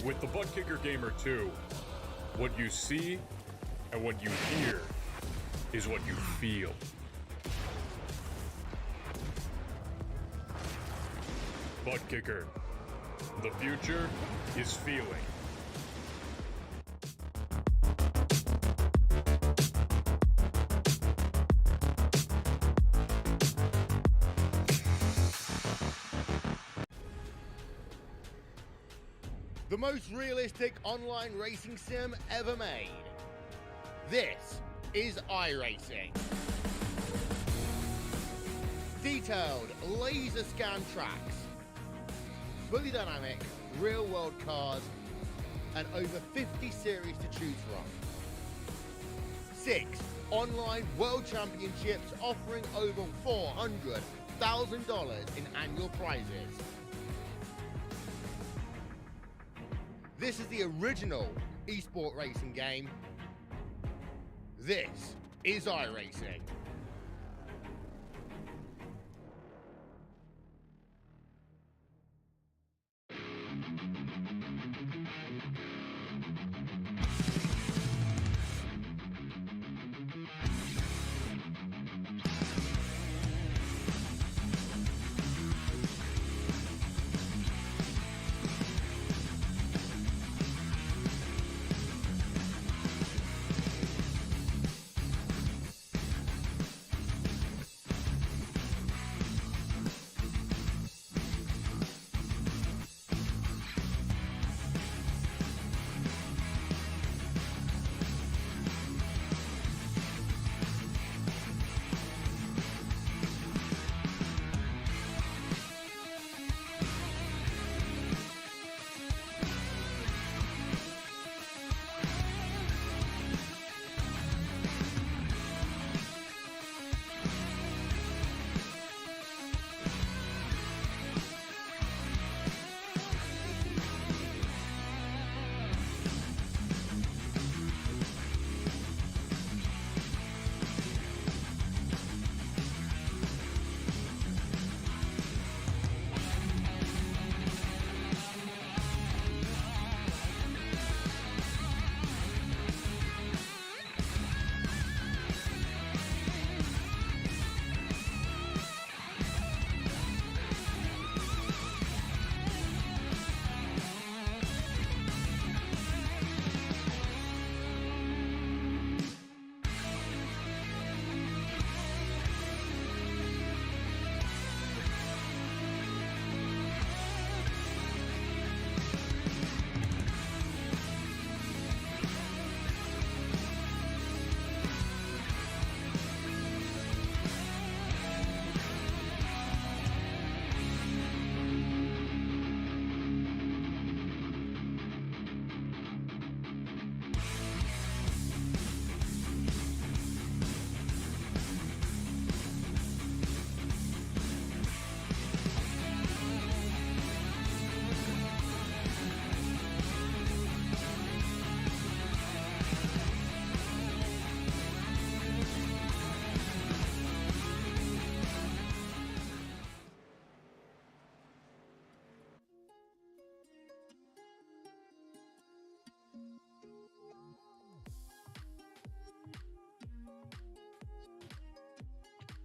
With the Butt Kicker Gamer 2, what you see and what you hear is what you feel. Butt Kicker. The future is feeling. The most realistic online racing sim ever made. This is iRacing. Detailed laser scan tracks, fully dynamic real world cars, and over 50 series to choose from. 6 online world championships offering over $400,000 in annual prizes. This is the original esport racing game. This is iRacing.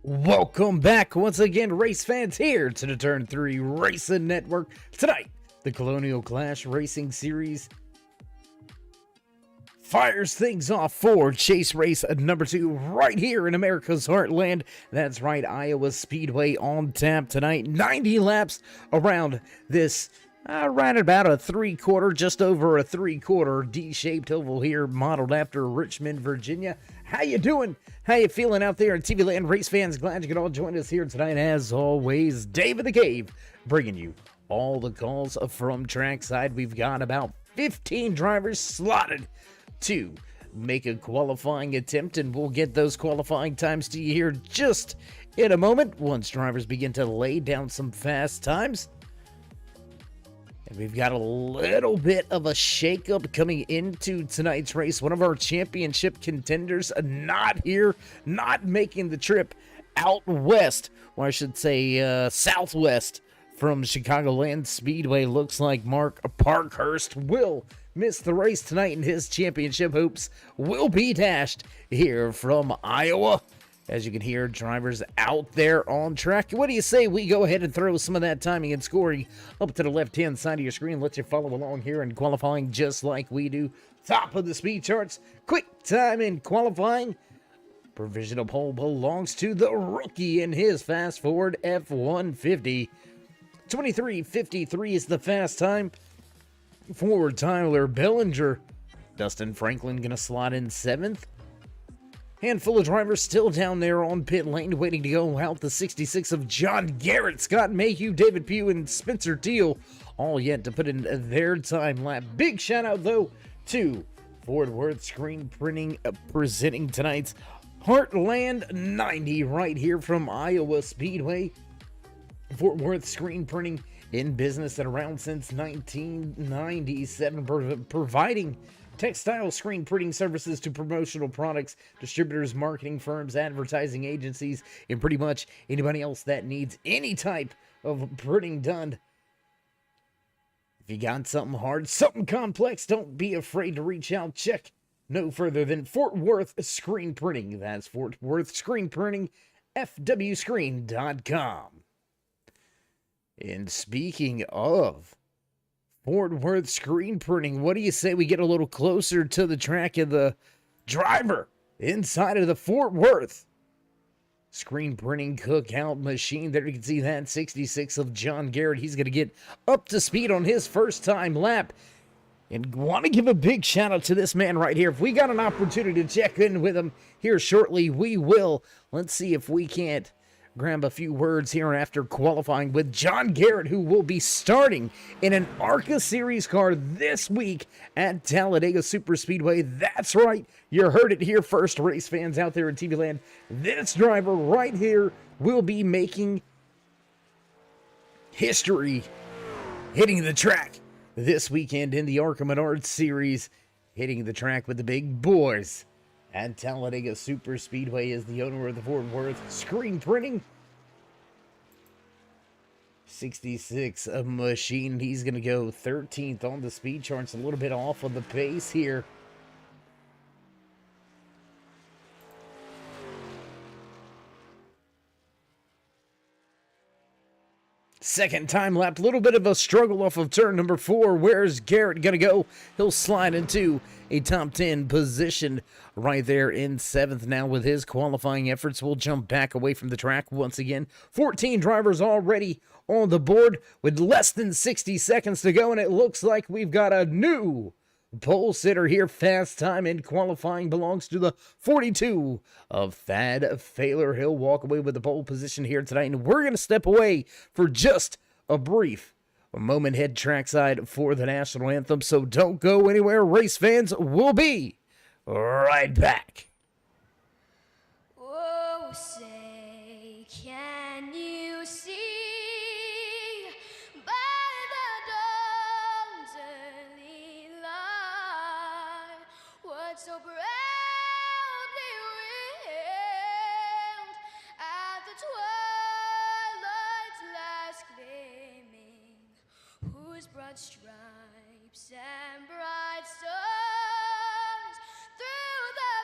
Welcome back once again, race fans, here to the Turn 3 Racing Network. Tonight, the Colonial Clash Racing Series fires things off for chase race number 2 right here in America's heartland. That's right, Iowa Speedway on tap tonight. 90 laps around this right about a three-quarter, just over a three-quarter D-shaped oval here, modeled after Richmond, Virginia. How you doing? How you feeling out there in TV land, race fans? Glad you could all join us here tonight. As always, Dave in the Cave, bringing you all the calls from trackside. We've got about 15 drivers slotted to make a qualifying attempt, and we'll get those qualifying times to you here just in a moment once drivers begin to lay down some fast times. And we've got a little bit of a shakeup coming into tonight's race. One of our championship contenders not here, not making the trip out west, or I should say southwest, from Chicagoland Speedway. Looks like Mark Parkhurst will miss the race tonight, and his championship hopes will be dashed here from Iowa. As you can hear, drivers out there on track. What do you say we go ahead and throw some of that timing and scoring up to the left-hand side of your screen? Let you follow along here in qualifying just like we do. Top of the speed charts, quick time in qualifying. Provisional pole belongs to the rookie in his fast Ford F-150. 23:53 is the fast time for Tyler Bellinger. Dustin Franklin gonna slot in 7th. Handful of drivers still down there on pit lane waiting to go out. The 66 of John Garrett, Scott Mayhew, David Pugh, and Spencer Teal all yet to put in their time lap. Big shout out though to Fort Worth Screen Printing presenting tonight's Heartland 90 right here from Iowa Speedway. Fort Worth Screen Printing in business and around since 1997, providing textile screen printing services to promotional products, distributors, marketing firms, advertising agencies, and pretty much anybody else that needs any type of printing done. If you got something hard, something complex, don't be afraid to reach out. Check no further than Fort Worth Screen Printing. That's Fort Worth Screen Printing, fwscreen.com. And speaking of Fort Worth Screen Printing, what do you say we get a little closer to the track of the driver inside of the Fort Worth Screen Printing cookout machine? There you can see that 66 of John Garrett. He's going to get up to speed on his first time lap. And want to give a big shout out to this man right here. If we got an opportunity to check in with him here shortly, we will. Let's see if we can't grab a few words here after qualifying with John Garrett, who will be starting in an ARCA Series car this week at Talladega Superspeedway. That's right, you heard it here first, race fans out there in TV land. This driver right here will be making history, hitting the track this weekend in the ARCA Menards Series, hitting the track with the big boys. And Talladega Superspeedway is the owner of the Fort Worth Screen Printing. 66 a machine. He's going to go 13th on the speed charts, a little bit off of the pace here. Second time lap, a little bit of a struggle off of turn number 4. Where's Garrett gonna go? He'll slide into a top 10 position right there in 7th now with his qualifying efforts. We'll jump back away from the track once again. 14 drivers already on the board with less than 60 seconds to go, and it looks like we've got a new pole sitter here. Fast time in qualifying belongs to the 42 of Thad Failer. He'll walk away with the pole position here tonight, and we're going to step away for just a brief moment, head trackside for the national anthem. So don't go anywhere, race fans. We'll be right back. Oh, say, can you see by the dawn's early light what so proudly wailed at the twilight's last gleaming, whose broad stripes and bright stars through the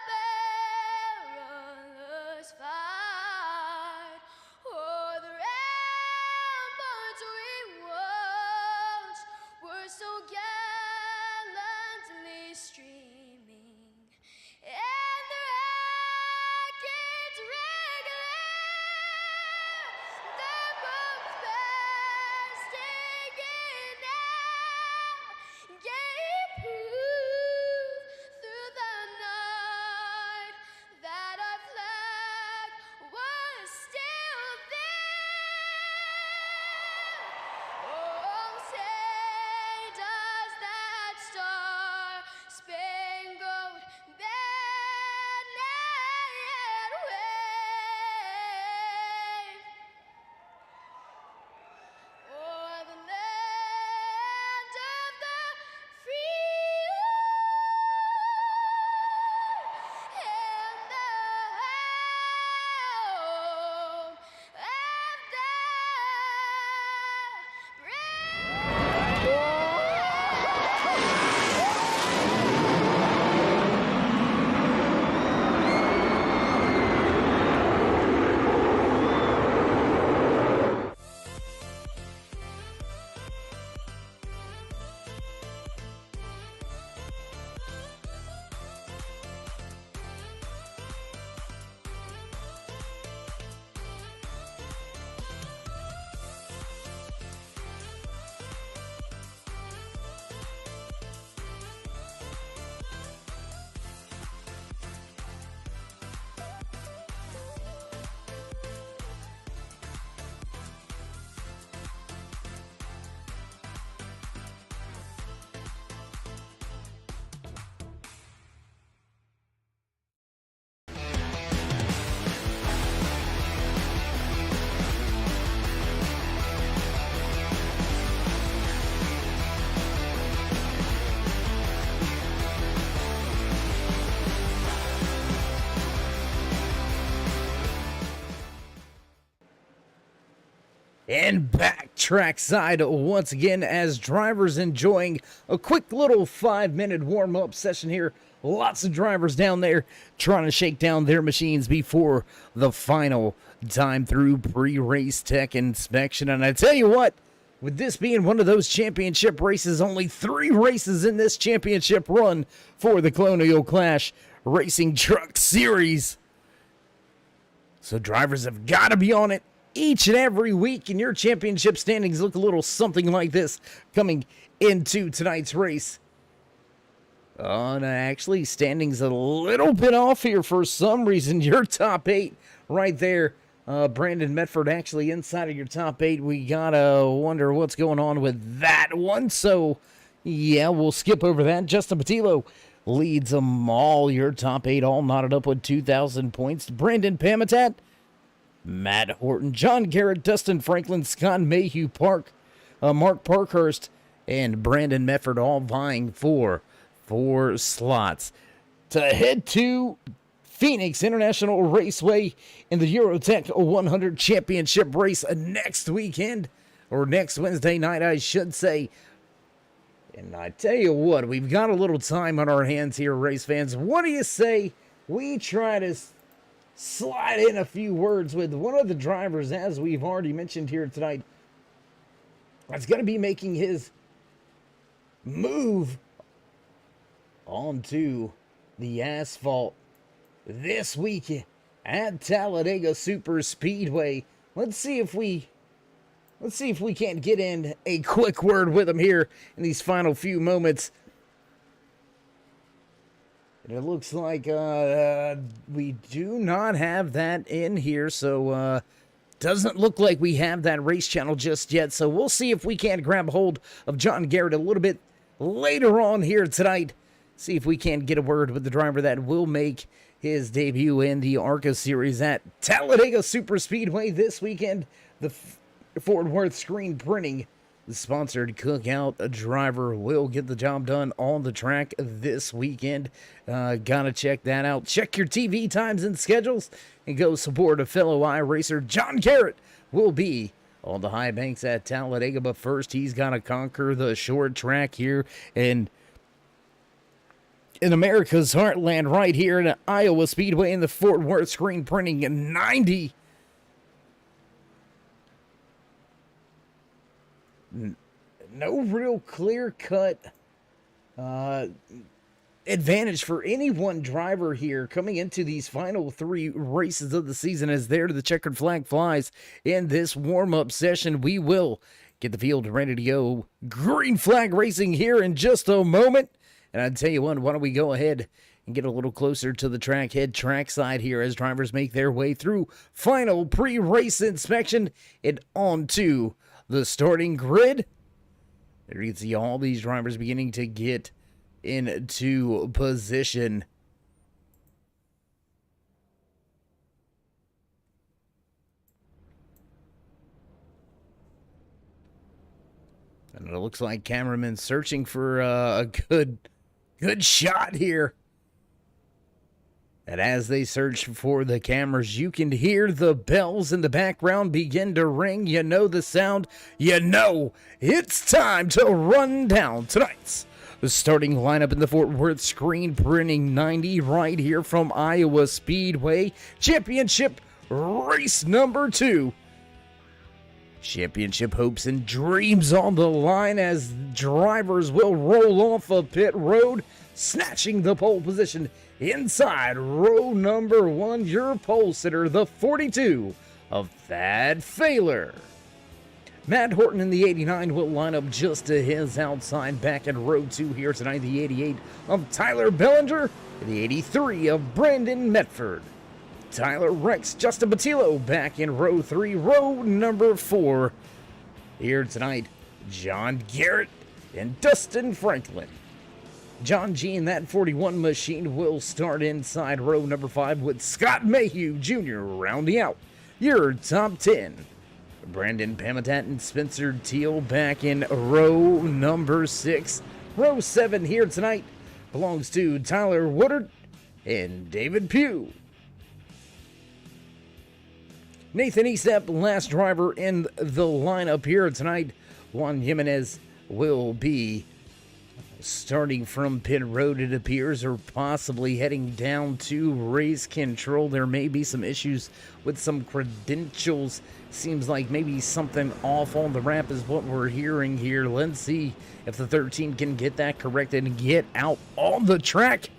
perilous fight o'er the ramparts we watched were so gallantly streaming, and the rackets regular, the bombs bursting in air, gave proof and back trackside once again as drivers enjoying a quick little 5-minute warm-up session here. Lots of drivers down there trying to shake down their machines before the final time through pre-race tech inspection. And I tell you what, with this being one of those championship races, only 3 races in this championship run for the Colonial Clash Racing Truck Series. So drivers have got to be on it each and every week, and your championship standings look a little something like this coming into tonight's race. No, actually, standings a little bit off here for some reason. Your top 8 right there. Brandon Medford actually inside of your top 8. We gotta wonder what's going on with that one. So, yeah, we'll skip over that. Justin Patillo leads them all. Your top 8 all knotted up with 2,000 points. Brandon Pamitat, Matt Horton, John Garrett, Dustin Franklin, Scott Mayhew, Mark Parkhurst, and Brandon Medford all vying for 4 slots to head to Phoenix International Raceway in the Eurotech 100 Championship race next weekend, or next Wednesday night, I should say. And I tell you what, we've got a little time on our hands here, race fans. What do you say we try to slide in a few words with one of the drivers, as we've already mentioned here tonight, that's going to be making his move onto the asphalt this week at Talladega Super Speedway. Let's see if we can't get in a quick word with him here in these final few moments. And it looks like we do not have that in here, so doesn't look like we have that race channel just yet. So we'll see if we can't grab hold of John Garrett a little bit later on here tonight. See if we can't get a word with the driver that will make his debut in the ARCA Series at Talladega Super Speedway this weekend. The Fort Worth Screen Printing, the sponsored cookout driver, will get the job done on the track this weekend. Gotta check that out. Check your TV times and schedules and go support a fellow iRacer. John Garrett will be on the high banks at Talladega, but first he's got to conquer the short track here in America's heartland, right here in Iowa Speedway in the Fort Worth Screen Printing 90. No real clear-cut advantage for any one driver here coming into these final 3 races of the season, as there the checkered flag flies in this warm-up session. We will get the field ready to go. Green flag racing here in just a moment. And I'd tell you what, why don't we go ahead and get a little closer to the track, head trackside here as drivers make their way through final pre-race inspection and onto the starting grid. There you can see all these drivers beginning to get into position. And it looks like cameramen searching for a good shot here. And as they search for the cameras, you can hear the bells in the background begin to ring. You know the sound. You know it's time to run down tonight's starting lineup in the Fort Worth Screen Printing 90 right here from Iowa Speedway. Championship race number 2. Championship hopes and dreams on the line as drivers will roll off of pit road, snatching the pole position inside row number 1. Your pole sitter, the 42 of Thad Failer. Matt Horton in the 89 will line up just to his outside back in row 2 here tonight. The 88 of Tyler Bellinger and the 83 of Brandon Medford. Tyler Rex, Justin Patillo back in row 3, row number 4. Here tonight, John Garrett and Dustin Franklin. John G in that 41 machine will start inside row number 5 with Scott Mayhew Jr. rounding out your top 10. Brandon Pamitat and Spencer Teal back in row number 6. Row 7 here tonight belongs to Tyler Woodard and David Pugh. Nathan Estep, last driver in the lineup here tonight. Juan Jimenez will be starting from pit road, it appears, or possibly heading down to race control. There may be some issues with some credentials. Seems like maybe something off on the ramp is what we're hearing here. Let's see if the 13 can get that corrected and get out on the track.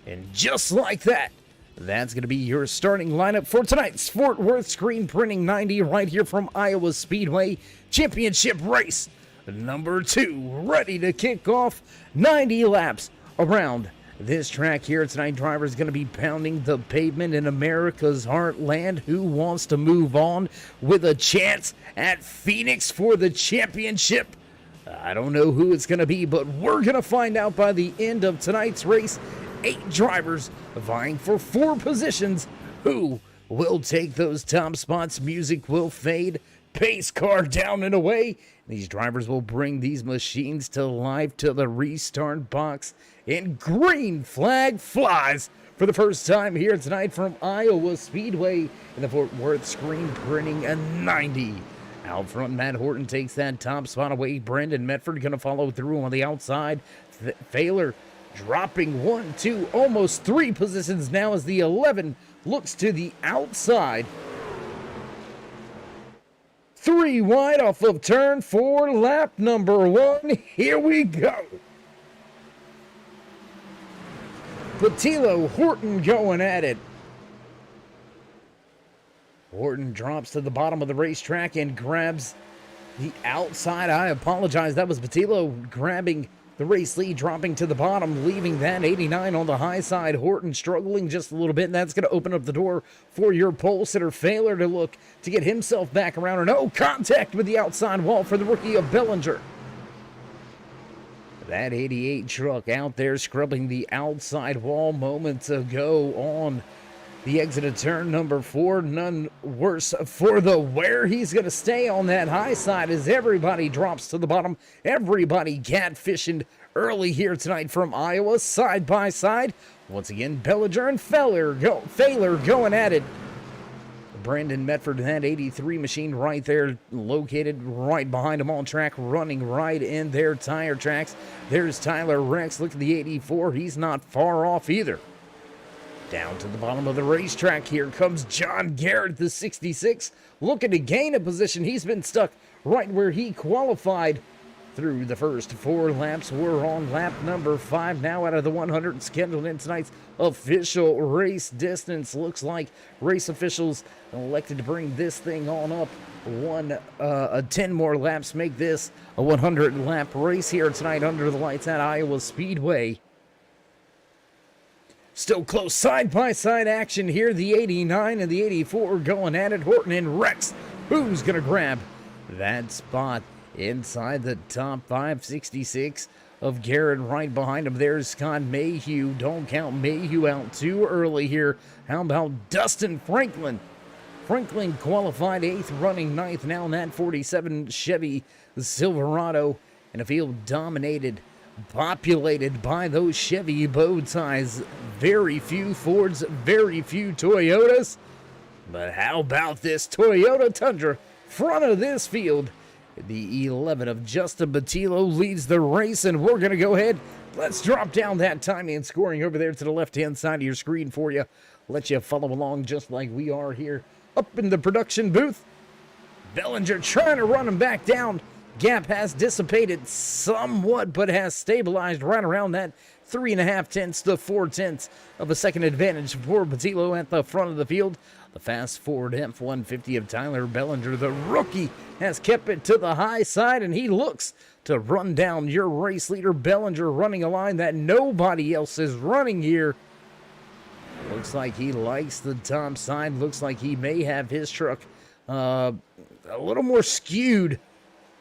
And just like that, that's going to be your starting lineup for tonight's Fort Worth Screen Printing 90 right here from Iowa Speedway Championship Race number 2. Ready to kick off 90 laps around this track here tonight. Driver's going to be pounding the pavement in America's heartland. Who wants to move on with a chance at Phoenix for the championship? I don't know who it's going to be, but we're going to find out by the end of tonight's race. 8 drivers vying for 4 positions. Who will take those top spots? Music will fade. Pace car down and away. These drivers will bring these machines to life to the restart box. And green flag flies for the first time here tonight from Iowa Speedway in the Fort Worth Screen Printing a 90. Out front, Matt Horton takes that top spot away. Brendan Medford going to follow through on the outside. Failer dropping 1, 2, almost 3 positions now as the 11 looks to the outside. 3 wide off of turn 4, lap number 1. Here we go. Patillo, Horton going at it. Horton drops to the bottom of the racetrack and grabs the outside. I apologize. That was Patillo grabbing the race lead, dropping to the bottom, leaving that 89 on the high side. Horton struggling just a little bit, and that's going to open up the door for your pole sitter Failer to look to get himself back around. And no contact with the outside wall for the rookie of Bellinger. That 88 truck out there scrubbing the outside wall moments ago on the exit of turn number 4. None worse for the wear. He's going to stay on that high side as everybody drops to the bottom. Everybody catfishing early here tonight from Iowa, side by side. Once again, Bellinger and Failer going at it. Brandon Medford, that 83 machine right there, located right behind him on track, running right in their tire tracks. There's Tyler Rex. Look at the 84. He's not far off either. Down to the bottom of the racetrack, here comes John Garrett, the 66, looking to gain a position. He's been stuck right where he qualified through the first 4 laps. We're on lap number 5 now out of the 100 scheduled in tonight's official race distance. Looks like race officials elected to bring this thing on up 10 more laps, make this a 100-lap race here tonight under the lights at Iowa Speedway. Still close side-by-side action here. The 89 and the 84 going at it. Horton and Rex. Who's going to grab that spot inside the top 5? 66 of Garrett right behind him. There's Scott Mayhew. Don't count Mayhew out too early here. How about Dustin Franklin? Franklin qualified 8th, running 9th now in that 47 Chevy Silverado in a field populated by those Chevy bow ties. Very few Fords, very few Toyotas. But how about this Toyota Tundra? Front of this field, the 11 of Justin Patillo leads the race, and we're going to go ahead. Let's drop down that timing and scoring over there to the left-hand side of your screen for you. Let you follow along just like we are here up in the production booth. Bellinger trying to run him back down. Gap has dissipated somewhat, but has stabilized right around that 3.5 tenths to 4 tenths of a second advantage for Patillo at the front of the field. The fast Ford F-150 of Tyler Bellinger, the rookie, has kept it to the high side, and he looks to run down your race leader. Bellinger running a line that nobody else is running here. Looks like he likes the top side. Looks like he may have his truck a little more skewed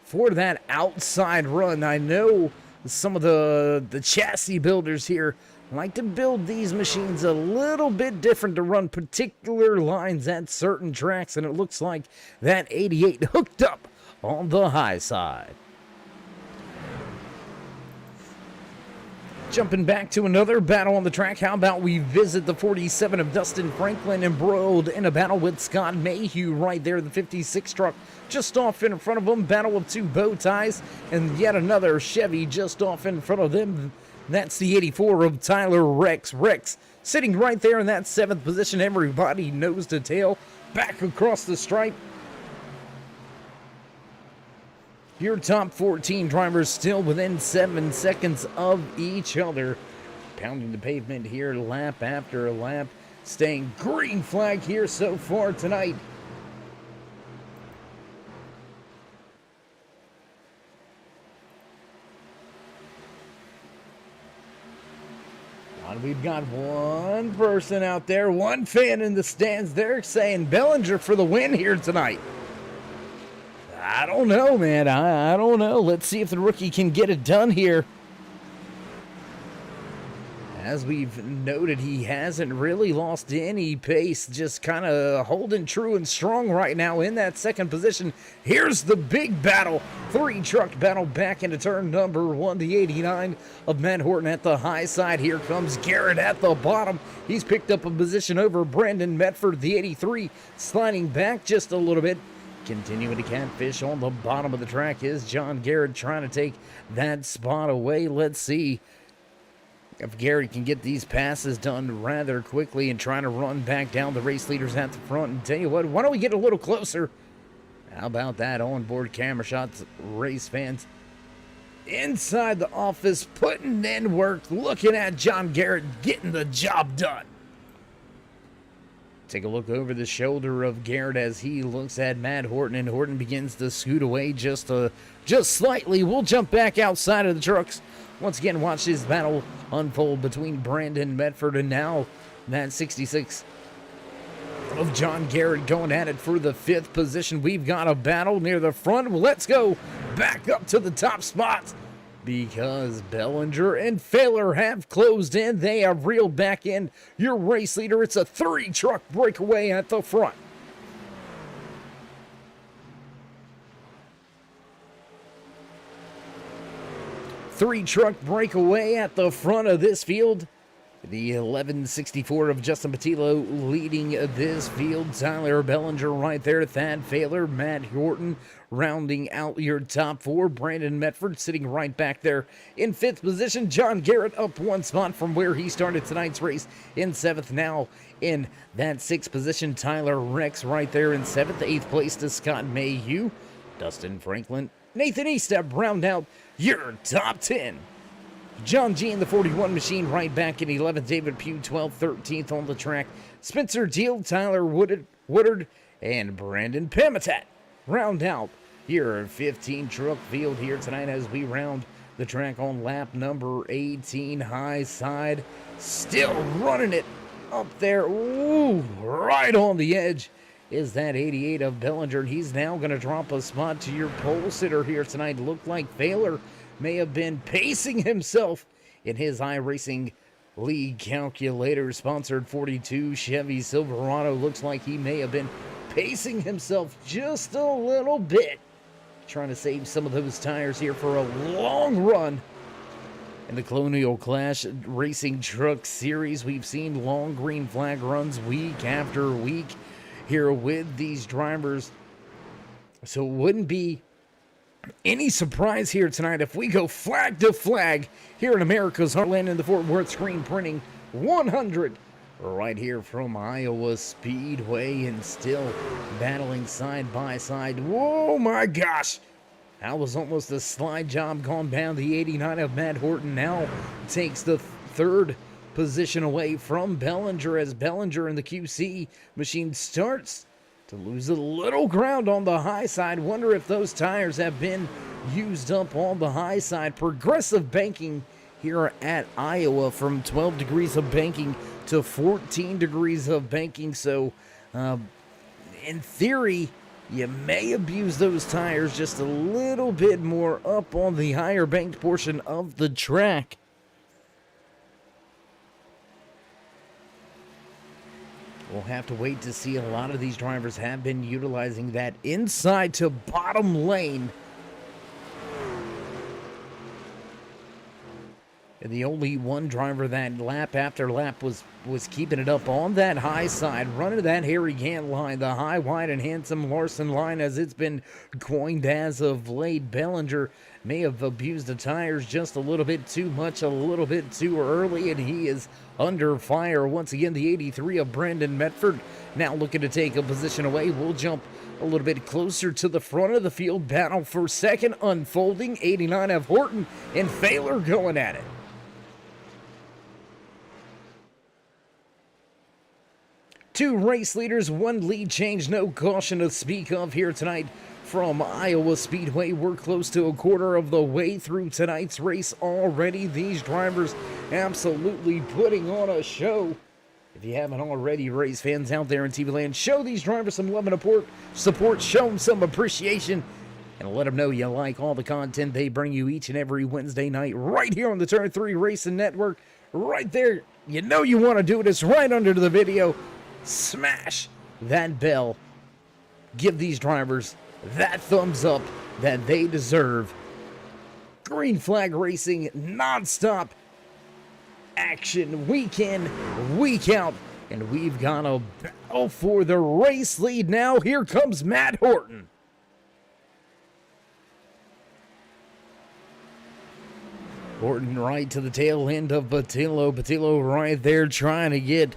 for that outside run. I know some of the chassis builders here like to build these machines a little bit different to run particular lines at certain tracks, and it looks like that 88 hooked up on the high side. Jumping back to another battle on the track. How about we visit the 47 of Dustin Franklin embroiled in a battle with Scott Mayhew right there. The 56 truck just off in front of him. Battle of two bow ties and yet another Chevy just off in front of them. That's the 84 of Tyler Rex. Rex sitting right there in that 7th position. Everybody nose to tail back across the stripe. Your top 14 drivers still within 7 seconds of each other. Pounding the pavement here lap after lap. Staying green flag here so far tonight. And we've got one person out there, one fan in the stands. They're saying Bellinger for the win here tonight. I don't know, man. I don't know. Let's see if the rookie can get it done here. As we've noted, he hasn't really lost any pace. Just kind of holding true and strong right now in that 2nd position. Here's the big battle. 3-truck battle back into turn number 1. The 89 of Matt Horton at the high side. Here comes Garrett at the bottom. He's picked up a position over Brandon Medford. The 83 sliding back just a little bit. Continuing to catfish on the bottom of the track is John Garrett trying to take that spot away. Let's see if Garrett can get these passes done rather quickly and trying to run back down the race leaders at the front. And tell you what, why don't we get a little closer? How about that onboard camera shots, race fans? Inside the office, putting in work, looking at John Garrett getting the job done. Take a look over the shoulder of Garrett as he looks at Matt Horton, and Horton begins to scoot away just slightly. We'll jump back outside of the trucks. Once again, watch this battle unfold between Brandon Medford and now that 66 of John Garrett going at it for the 5th position. We've got a battle near the front. Let's go back up to the top spots, because Bellinger and Failer have closed in. They have reeled back in your race leader. It's a 3-truck breakaway at the front. Three-truck breakaway at the front of this field. The 1164 of Justin Patillo leading this field. Tyler Bellinger right there. Thad Failer, Matt Horton rounding out your top 4. Brandon Medford sitting right back there in 5th position. John Garrett up 1 spot from where he started tonight's race in 7th. Now in that 6th position, Tyler Rex right there in 7th. 8th place to Scott Mayhew. Dustin Franklin, Nathan Estep round out your top 10. John G in the 41 machine right back in 11th. David Pugh 12th, 13th on the track. Spencer Deal, Tyler Woodard, and Brandon Pamitat round out your 15 truck field here tonight as we round the track on lap number 18. High side, still running it up there. Ooh, right on the edge is that 88 of Bellinger. He's now going to drop a spot to your pole sitter here tonight. Looked like Failer may have been pacing himself in his iRacing League calculator. Sponsored 42 Chevy Silverado. Looks like he may have been pacing himself just a little bit, trying to save some of those tires here for a long run in the Colonial Clash Racing Truck Series. We've seen long green flag runs week after week here with these drivers, so it wouldn't be any surprise here tonight if we go flag to flag here in America's Heartland in the Fort Worth Screen Printing 100 right here from Iowa Speedway, and still battling side by side. Whoa, my gosh, that was almost a slide job gone down. The 89 of Matt Horton now takes the 3rd position away from Bellinger as Bellinger in the QC machine starts to lose a little ground on the high side. Wonder if those tires have been used up on the high side. Progressive banking here at Iowa from 12 degrees of banking to 14 degrees of banking. So in theory, you may abuse those tires just a little bit more up on the higher banked portion of the track. We'll have to wait to see. A lot of these drivers have been utilizing that inside to bottom lane. And the only one driver that lap after lap was keeping it up on that high side, running that Harry Gant line, the high, wide, and handsome Larson line as it's been coined as of late. Bellinger may have abused the tires just a little bit too much, a little bit too early, and he is under fire. Once again, the 83 of Brandon Medford now looking to take a position away. We'll jump a little bit closer to the front of the field. Battle for second unfolding. 89 of Horton and Failer going at it. Two race leaders, one lead change, no caution to speak of here tonight from Iowa Speedway. We're close to a quarter of the way through tonight's race already. These drivers absolutely putting on a show. If you haven't already, race fans out there in TV land, show these drivers some love and support, show them some appreciation, and let them know you like all the content they bring you each and every Wednesday night right here on the Turn 3 Racing Network. Right there, you know you want to do it. It's right under the video. Smash that bell. Give these drivers that thumbs up that they deserve. Green Flag Racing, non-stop action, week in, week out. And we've got a battle for the race lead now. Here comes Matt Horton. Horton right to the tail end of Patillo. Patillo right there trying to get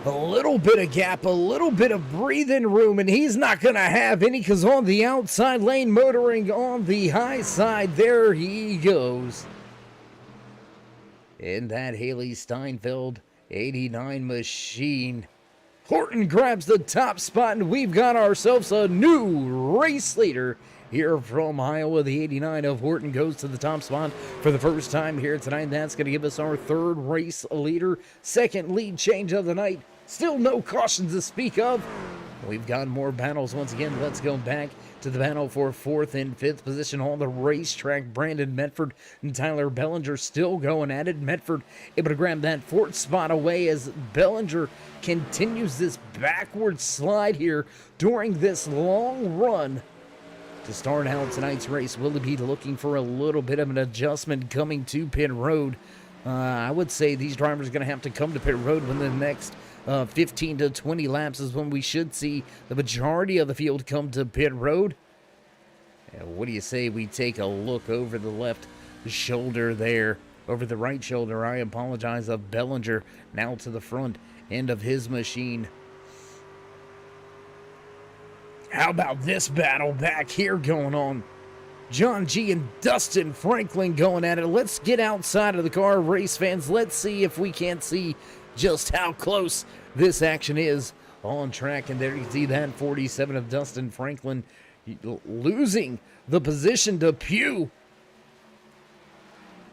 a little bit of gap, a little bit of breathing room, and he's not going to have any because on the outside lane, motoring on the high side, there he goes. In that Haley Steinfeld 89 machine, Horton grabs the top spot, and we've got ourselves a new race leader here from Iowa. The 89 of Horton goes to the top spot for the first time here tonight. That's going to give us our third race leader, second lead change of the night. Still no cautions to speak of. We've got more battles once again. Let's go back to the battle for fourth and fifth position on the racetrack. Brandon Medford and Tyler Bellinger still going at it. Medford able to grab that fourth spot away as Bellinger continues this backward slide here during this long run. To start out tonight's race, will be looking for a little bit of an adjustment coming to pit road. I would say these drivers are going to have to come to pit road within the next 15 to 20 laps is when we should see the majority of the field come to pit road. And what do you say we take a look over the left shoulder there, over the right shoulder, I apologize, of Bellinger, now to the front end of his machine. How about this battle back here going on? John G. and Dustin Franklin going at it. Let's get outside of the car, race fans. Let's see if we can't see just how close this action is on track. And there you see that 47 of Dustin Franklin losing the position to Pugh.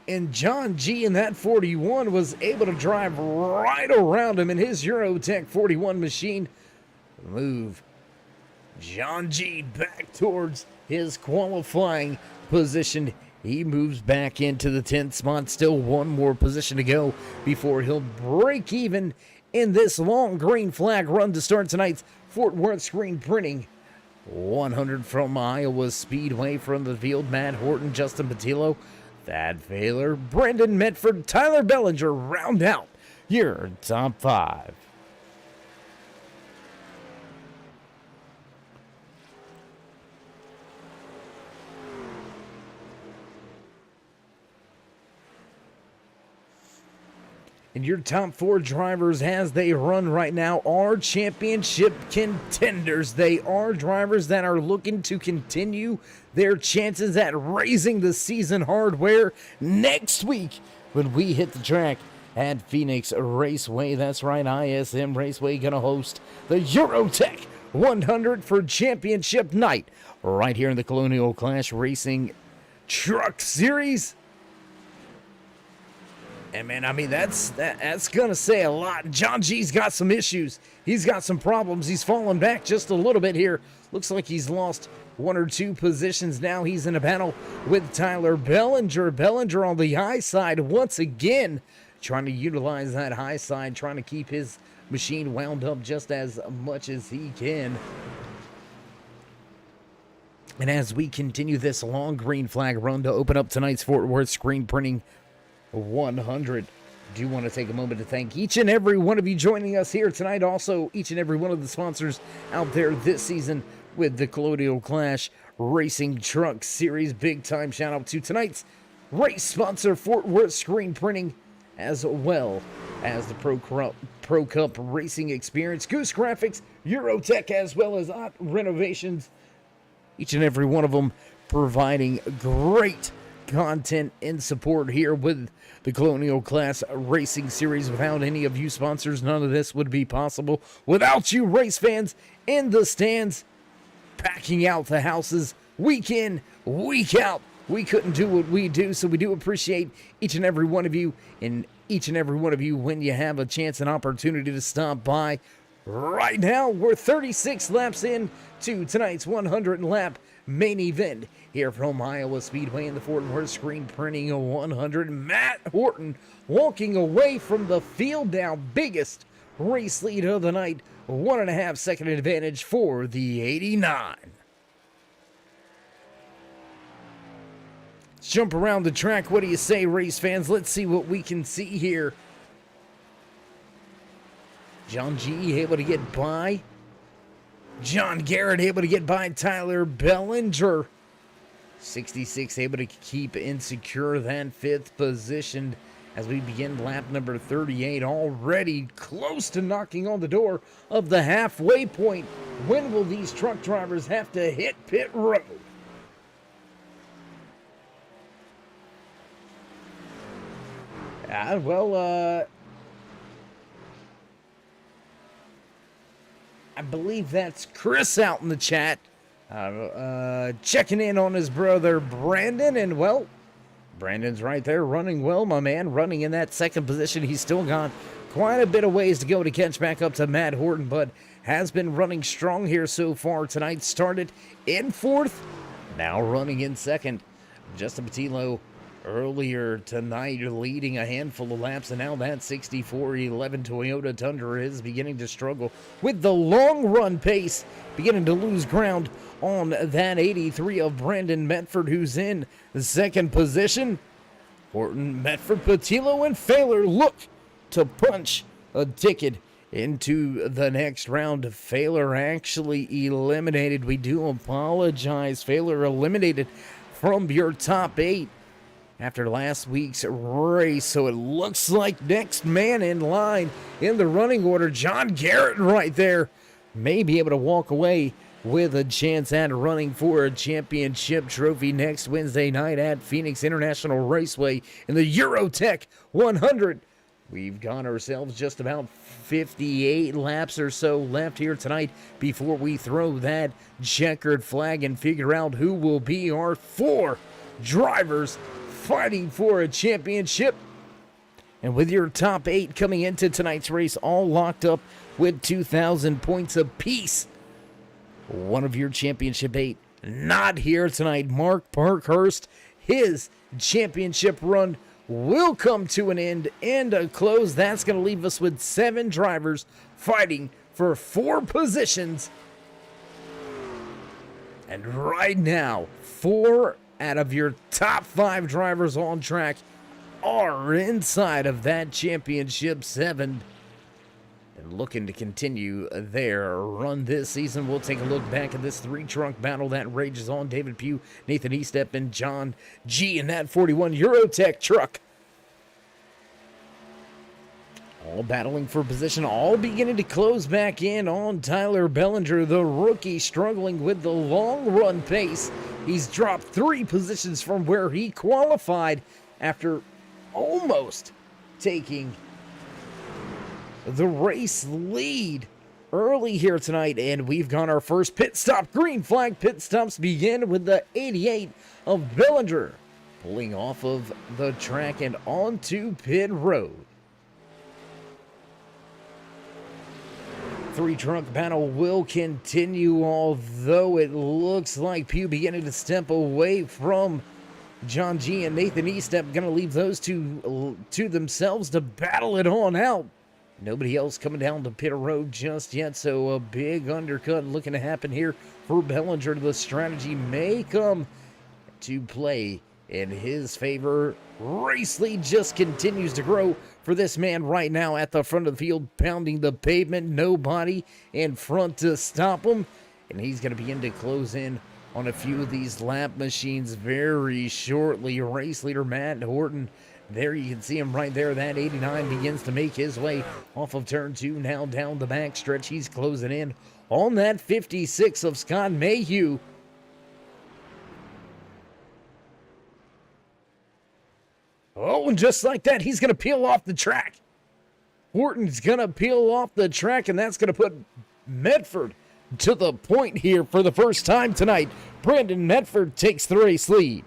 And John G. in that 41 was able to drive right around him in his Eurotech 41 machine. Move John G. back towards his qualifying position. He moves back into the 10th spot. Still one more position to go before he'll break even in this long green flag run to start tonight's Fort Worth screen printing 100 from Iowa Speedway. From the field, Matt Horton, Justin Patillo, Thad Failer, Brandon Medford, Tyler Bellinger round out your top five. And your top four drivers as they run right now are championship contenders. They are drivers that are looking to continue their chances at raising the season hardware next week when we hit the track at Phoenix Raceway. That's right, ISM Raceway going to host the Eurotech 100 for championship night right here in the Colonial Clash Racing Truck Series. And man, I mean, that's gonna say a lot. John G's got some issues. He's got some problems. He's fallen back just a little bit here. Looks like he's lost one or two positions now. He's in a battle with Tyler Bellinger. Bellinger on the high side once again, trying to utilize that high side, trying to keep his machine wound up just as much as he can. And as we continue this long green flag run to open up tonight's Fort Worth screen printing 100. Do want to take a moment to thank each and every one of you joining us here tonight. Also, each and every one of the sponsors out there this season with the Colonial Clash Racing Truck Series. Big time shout out to tonight's race sponsor, Fort Worth Screen Printing, as well as the Pro Cup Racing Experience, Goose Graphics, Eurotech, as well as Ott Renovations. Each and every one of them providing great content and support here with the Colonial Clash Racing Series. Without any of you sponsors, none of this would be possible. Without you race fans in the stands, packing out the houses week in, week out, we couldn't do what we do. So we do appreciate each and every one of you, and each and every one of you when you have a chance and opportunity to stop by. Right now, we're 36 laps in to tonight's 100 lap main event here from Iowa Speedway in the Fort Worth Screen Printing 100. Matt Horton walking away from the field now, biggest race lead of the night, 1.5 second advantage for the 89. Let's jump around the track. What do you say, race fans? Let's see what we can see here. John G able to get by. John Garrett able to get by Tyler Bellinger. 66 able to keep and secure that 5th position as we begin lap number 38, already close to knocking on the door of the halfway point. When will these truck drivers have to hit pit road? I believe that's Chris out in the chat, checking in on his brother Brandon, and well, Brandon's right there running well, my man, running in that 2nd position. He's still got quite a bit of ways to go to catch back up to Matt Horton, but has been running strong here so far tonight. Started in 4th, now running in 2nd. Justin Patillo earlier tonight leading a handful of laps, and now that 6411 Toyota Tundra is beginning to struggle with the long run pace, beginning to lose ground on that 83 of Brandon Medford, who's in the 2nd position. Horton, Medford, Patillo, and Failer look to punch a ticket into the next round. Failer actually eliminated. We do apologize. Failer eliminated from your top 8 after last week's race. So it looks like next man in line in the running order, John Garrett right there, may be able to walk away with a chance at running for a championship trophy next Wednesday night at Phoenix International Raceway in the Eurotech 100. We've got ourselves just about 58 laps or so left here tonight before we throw that checkered flag and figure out who will be our 4 drivers fighting for a championship. And with your top 8 coming into tonight's race all locked up with 2,000 points apiece, one of your championship 8 not here tonight, Mark Parkhurst. His championship run will come to an end and a close. That's going to leave us with 7 drivers fighting for 4 positions. And right now, 4 out of your top 5 drivers on track are inside of that championship 7 and looking to continue their run this season. We'll take a look back at this 3-trunk battle that rages on. David Pugh, Nathan Estep, and John G in that 41 Eurotech truck. All battling for position, all beginning to close back in on Tyler Bellinger, the rookie, struggling with the long run pace. He's dropped 3 positions from where he qualified after almost taking the race lead early here tonight. And we've got our first pit stop. Green flag pit stops begin with the 88 of Bellinger pulling off of the track and onto pit road. 3-trunk battle will continue, although it looks like Pugh beginning to step away from John G and Nathan Estep. Going to leave those two to themselves to battle it on out. Nobody else coming down to pit road just yet, so a big undercut looking to happen here for Bellinger. The strategy may come to play in his favor. Race lead just continues to grow for this man right now at the front of the field, pounding the pavement. Nobody in front to stop him. And he's going to begin to close in on a few of these lap machines very shortly. Race leader Matt Horton, there you can see him right there. That 89 begins to make his way off of turn 2. Now down the back stretch. He's closing in on that 56 of Scott Mayhew. Oh, and just like that, he's going to peel off the track. Horton's going to peel off the track, and that's going to put Medford to the point here for the first time tonight. Brandon Medford takes the race lead.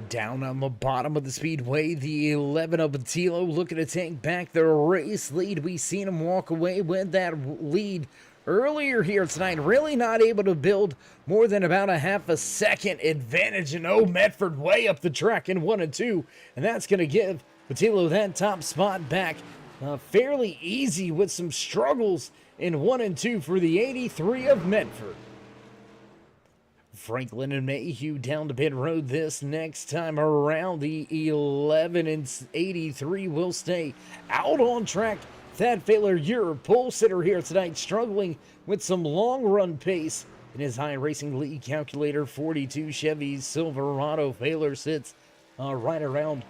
Down on the bottom of the speedway, the 11 of Batilo looking to take back the race lead. We've seen him walk away with that lead earlier here tonight. Really not able to build more than about a half a second advantage. And oh, Medford way up the track in 1 and 2. And that's going to give Batilo that top spot back fairly easy with some struggles in 1 and 2 for the 83 of Medford. Franklin and Mayhew down to pit road this next time around. The 11 and 83 will stay out on track. Thad Failer, your pole sitter here tonight, struggling with some long run pace in his iRacing lead calculator. 42 Chevy Silverado. Failer sits right around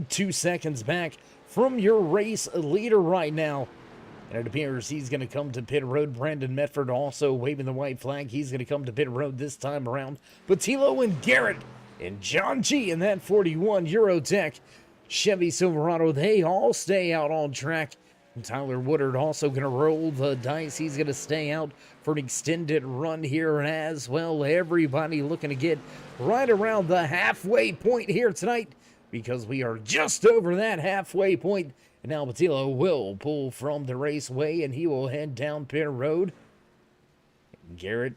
2 seconds back from your race leader right now. And it appears he's going to come to pit road. Brandon Medford also waving the white flag. He's going to come to pit road this time around. Batilo and Garrett and John G in that 41 Eurotech Chevy Silverado, they all stay out on track. And Tyler Woodard also going to roll the dice. He's going to stay out for an extended run here as well. Everybody looking to get right around the halfway point here tonight, because we are just over that halfway point. And now Batilo will pull from the raceway, and he will head down pit road. Garrett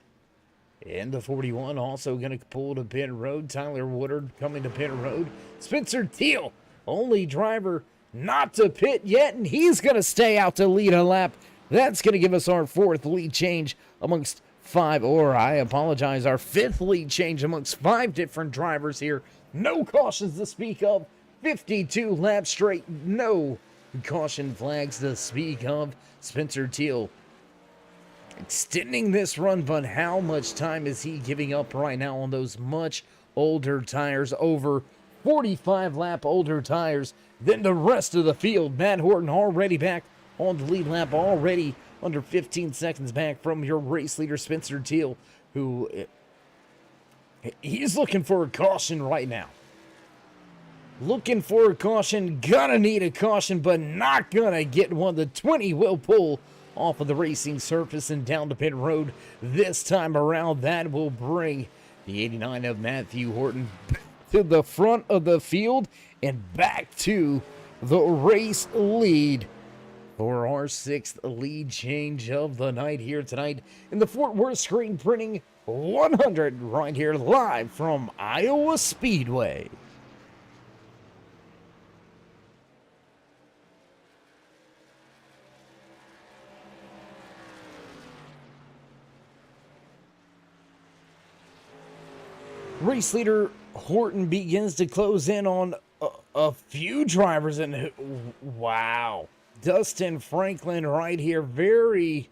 in the 41 also going to pull to pit road. Tyler Woodard coming to pit road. Spencer Teal, only driver not to pit yet, and he's going to stay out to lead a lap. That's going to give us our 4th lead change amongst our 5th lead change amongst 5 different drivers here. No cautions to speak of. 52 laps straight. No caution flags to speak of. Spencer Teal extending this run, but how much time is he giving up right now on those much older tires? Over 45 lap older tires than the rest of the field. Matt Horton already back on the lead lap, already under 15 seconds back from your race leader Spencer Teal, who he's looking for a caution right now. Looking for a caution, gonna need a caution, but not gonna get one. The 20 will pull off of the racing surface and down to pit road this time around. That will bring the 89 of Matthew Horton to the front of the field and back to the race lead for our 6th lead change of the night here tonight in the Fort Worth Screen Printing 100 right here live from Iowa Speedway. Race leader Horton begins to close in on a few drivers, and wow, Dustin Franklin right here, very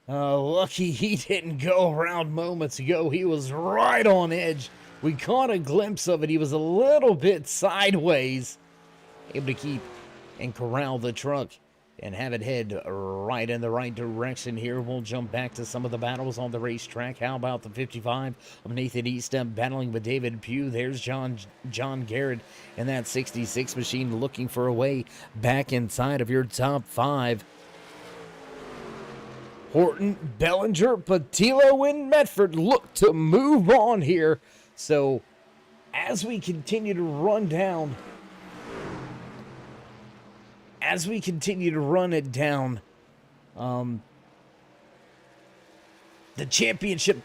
lucky he didn't go around moments ago. He was right on edge. We caught a glimpse of it. He was a little bit sideways, able to keep and corral the truck and have it head right in the right direction here. We'll jump back to some of the battles on the racetrack. How about the 55 of Nathan Eastham battling with David Pugh? There's John Garrett in that 66 machine looking for a way back inside of your top 5. Horton, Bellinger, Patilo, and Medford look to move on here. So as we continue to run down, the championship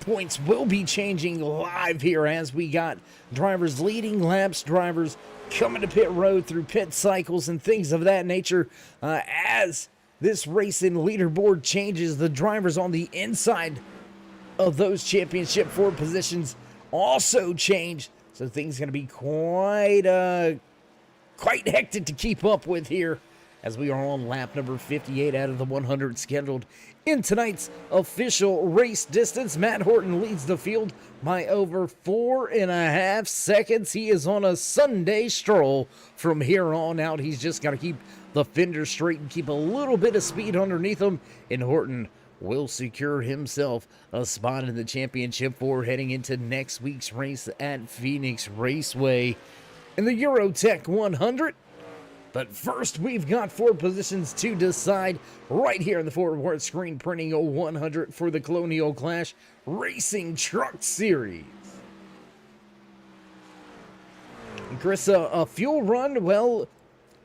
points will be changing live here as we got drivers leading laps, drivers coming to pit road through pit cycles and things of that nature. As this racing leaderboard changes, the drivers on the inside of those championship 4 positions also change. So things going to be quite hectic to keep up with here as we are on lap number 58 out of the 100 scheduled in tonight's official race distance. Matt Horton leads the field by over 4.5 seconds. He is on a Sunday stroll from here on out. He's just got to keep the fender straight and keep a little bit of speed underneath him, and Horton will secure himself a spot in the championship 4 heading into next week's race at Phoenix Raceway in the Eurotech 100. But first, we've got 4 positions to decide right here in the forward screen printing 100 for the Colonial Clash Racing Truck Series. And Chris, a fuel run, well,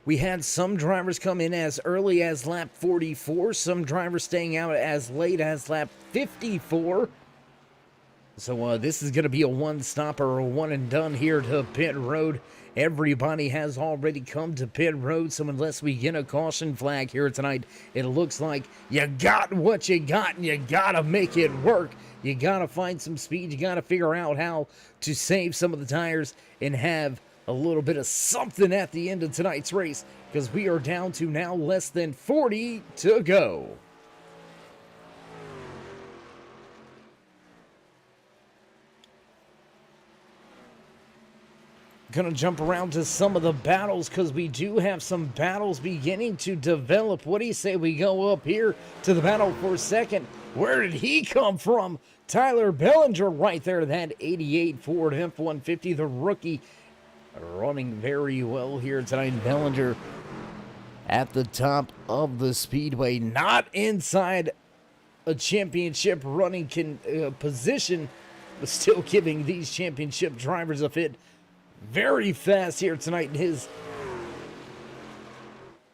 we had some drivers come in as early as lap 44, some drivers staying out as late as lap 54. So this is going to be a one-stopper, a one-and-done here to pit road. Everybody has already come to pit road, so unless we get a caution flag here tonight, it looks like you got what you got, and you got to make it work. You got to find some speed. You got to figure out how to save some of the tires and have a little bit of something at the end of tonight's race, because we are down to now less than 40 to go. Gonna jump around to some of the battles because we do have some battles beginning to develop. What do you say we go up here to the battle for second? Where did he come from? Tyler Bellinger right there, that 88 Ford F-150, the rookie, running very well here tonight. Bellinger at the top of the speedway, not inside a championship running position, but still giving these championship drivers a fit. Very fast here tonight in his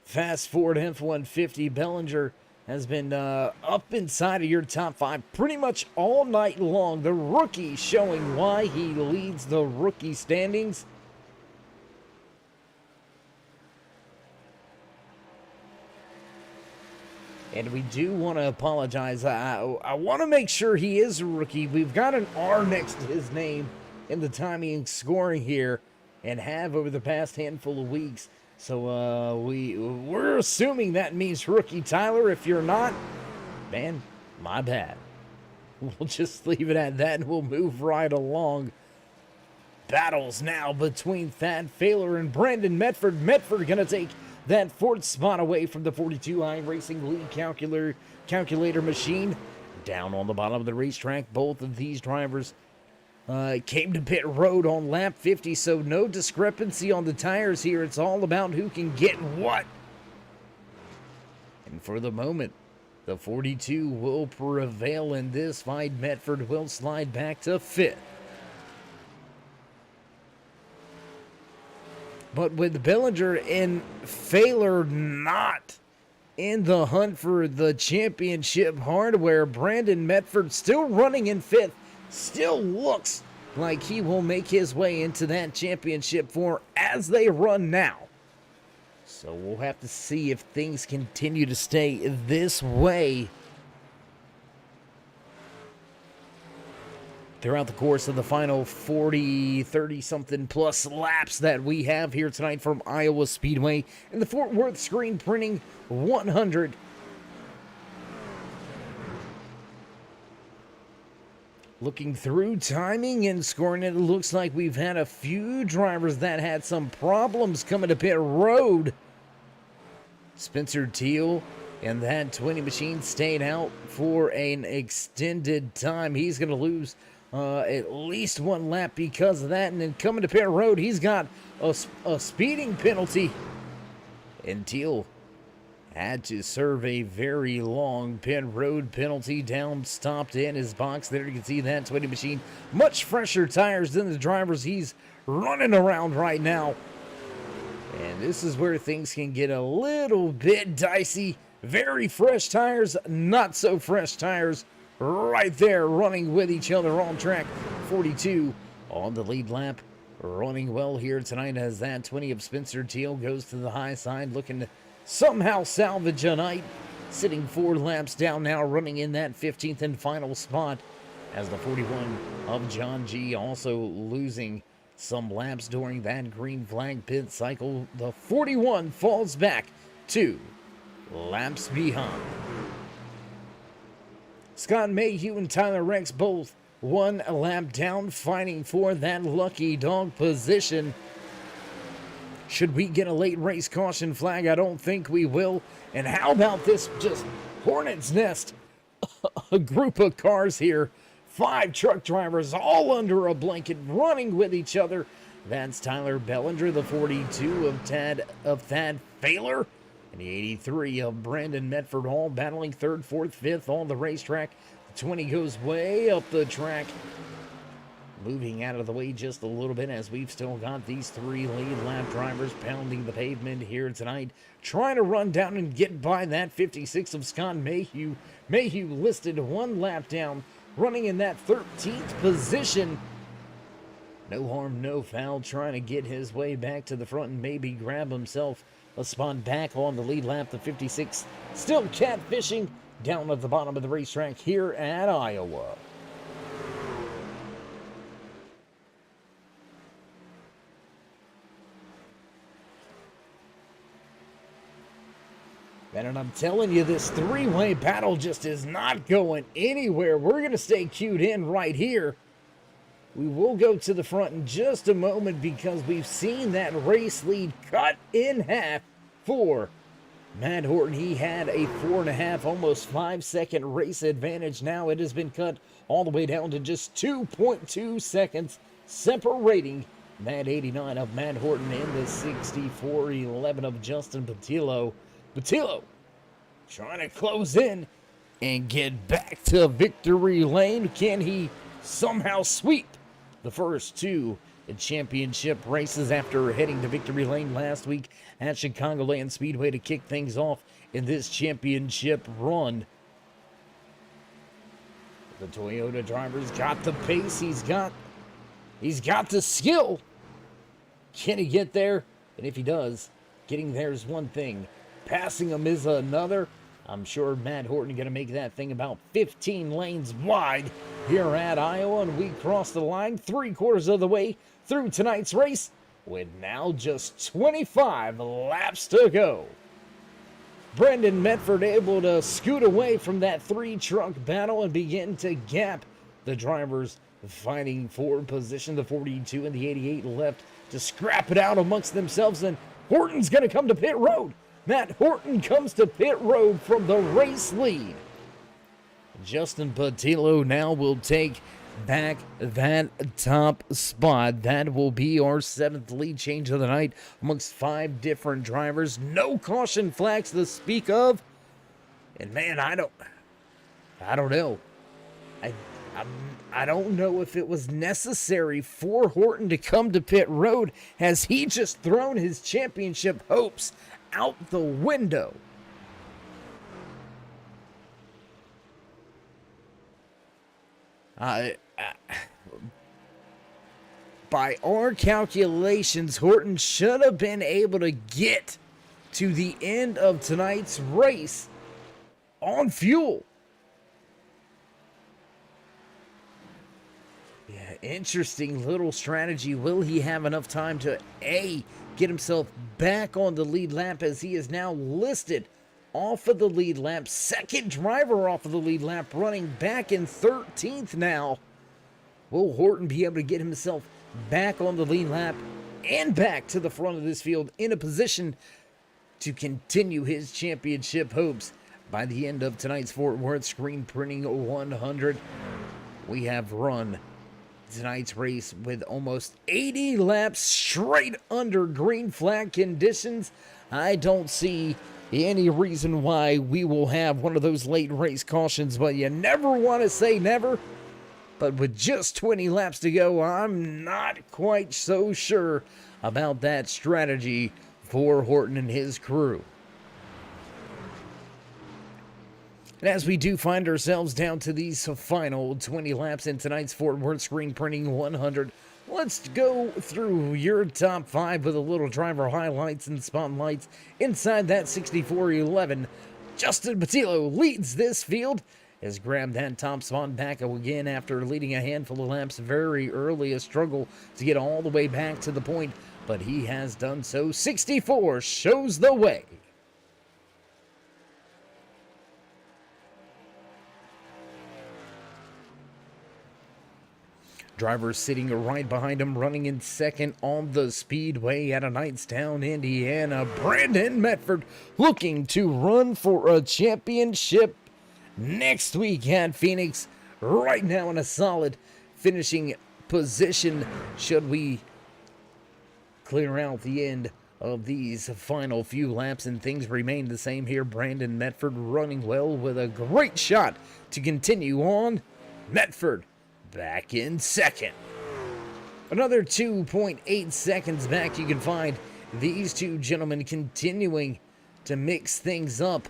fast Ford F-150. Bellinger has been up inside of your top 5 pretty much all night long. The rookie showing why he leads the rookie standings. And we do want to apologize. I want to make sure he is a rookie. We've got an R next to his name in the timing and scoring here, and have over the past handful of weeks. So we're assuming that means rookie Tyler. If you're not, man, my bad. We'll just leave it at that and we'll move right along. Battles now between Thad Failer and Brandon Medford. Medford gonna take that 4th spot away from the 42 iRacing lead calculator machine. Down on the bottom of the racetrack, both of these drivers came to pit road on lap 50, so no discrepancy on the tires here. It's all about who can get what. And for the moment, the 42 will prevail in this fight. Medford will slide back to 5th. But with Bellinger and Failer not in the hunt for the championship hardware, Brandon Medford still running in 5th. Still looks like he will make his way into that championship 4 as they run now. So we'll have to see if things continue to stay this way throughout the course of the final 40, 30-something plus laps that we have here tonight from Iowa Speedway in the Fort Worth screen printing 100. Looking through timing and scoring, it looks like we've had a few drivers that had some problems coming to pit road. Spencer Teal and that 20 machine stayed out for an extended time. He's going to lose at least 1 lap because of that. And then coming to pit road, he's got a speeding penalty. And Teal had to serve a very long pit road penalty. Down, stopped in his box. There you can see that 20 machine. Much fresher tires than the drivers he's running around right now. And this is where things can get a little bit dicey. Very fresh tires, not so fresh tires right there running with each other on track. 42 on the lead lap. Running well here tonight as that 20 of Spencer Teal goes to the high side, looking to somehow salvage a night. Sitting 4 laps down now, running in that 15th and final spot, as the 41 of John G also losing some laps during that green flag pit cycle. The 41 falls back 2 laps behind. Scott Mayhew and Tyler Rex both 1 lap down, fighting for that lucky dog position. Should we get a late race caution flag? I don't think we will. And how about this just hornet's nest? A group of cars here. 5 truck drivers all under a blanket running with each other. That's Tyler Bellinger, the 42 of Thad Failer, and the 83 of Brandon Medford, all battling 3rd, 4th, 5th on the racetrack. The 20 goes way up the track, moving out of the way just a little bit, as we've still got these 3 lead lap drivers pounding the pavement here tonight, trying to run down and get by that 56 of Scott Mayhew. Mayhew listed 1 lap down, running in that 13th position. No harm, no foul, trying to get his way back to the front and maybe grab himself a spot back on the lead lap. The 56 still catfishing down at the bottom of the racetrack here at Iowa. And I'm telling you, this 3-way battle just is not going anywhere. We're going to stay queued in right here. We will go to the front in just a moment because we've seen that race lead cut in half for Matt Horton. He had a 4.5, almost 5-second race advantage. Now it has been cut all the way down to just 2.2 seconds, separating that 89 of Matt Horton and the 64-11 of Justin Patillo. Patillo trying to close in and get back to victory lane. Can he somehow sweep the first 2 championship races after heading to victory lane last week at Chicagoland Speedway to kick things off in this championship run? The Toyota driver's got the pace. He's got the skill. Can he get there? And if he does, getting there is one thing. Passing him is another. I'm sure Matt Horton going to make that thing about 15 lanes wide here at Iowa. And we cross the line 3/4 of the way through tonight's race with now just 25 laps to go. Brendan Medford able to scoot away from that 3-truck battle and begin to gap the drivers fighting for position. The 42 and the 88 left to scrap it out amongst themselves. And Horton's going to come to pit road. Matt Horton comes to pit road from the race lead. Justin Patillo now will take back that top spot. That will be our 7th lead change of the night amongst 5 different drivers. No caution flags to speak of. And man, I don't know. I don't know if it was necessary for Horton to come to pit road. Has he just thrown his championship hopes out the window? By our calculations, Horton should have been able to get to the end of tonight's race on fuel. Yeah, interesting little strategy. Will he have enough time to get himself back on the lead lap, as he is now listed off of the lead lap? 2nd driver off of the lead lap, running back in 13th now. Will Horton be able to get himself back on the lead lap and back to the front of this field in a position to continue his championship hopes by the end of tonight's Fort Worth Screen Printing 100? We have run tonight's race with almost 80 laps straight under green flag conditions. I don't see any reason why we will have one of those late race cautions, but you never want to say never. But with just 20 laps to go, I'm not quite so sure about that strategy for Horton and his crew. And as we do find ourselves down to these final 20 laps in tonight's Fort Worth Screen Printing 100, let's go through your top 5 with a little driver highlights and spotlights. Inside that 6411, Justin Patillo leads this field, has grabbed that top spot back again after leading a handful of laps very early. A struggle to get all the way back to the point, but he has done so. 64 shows the way. Driver sitting right behind him, running in second on the speedway out of Knightstown, Indiana. Brandon Medford looking to run for a championship next week at Phoenix. Right now in a solid finishing position should we clear out the end of these final few laps and things remain the same here. Brandon Medford running well with a great shot to continue on. Medford back in second. Another 2.8 seconds back. You can find these two gentlemen continuing to mix things up.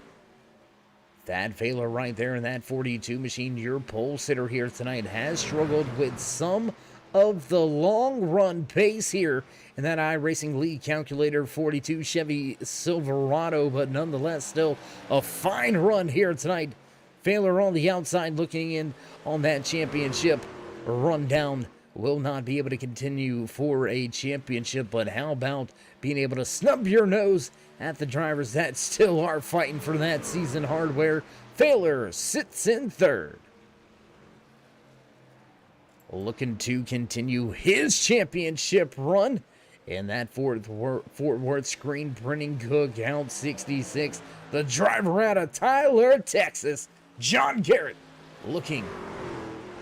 Thad Failer right there in that 42 machine, your pole sitter here tonight, has struggled with some of the long run pace here in that iRacing League Calculator 42 Chevy Silverado, but nonetheless still a fine run here tonight. Failer on the outside looking in on that championship rundown. Will not be able to continue for a championship, but how about being able to snub your nose at the drivers that still are fighting for that season hardware? Failer sits in third. Looking to continue his championship run in that Fort Worth Screen Printing Cookout 66. The driver out of Tyler, Texas, John Garrett, looking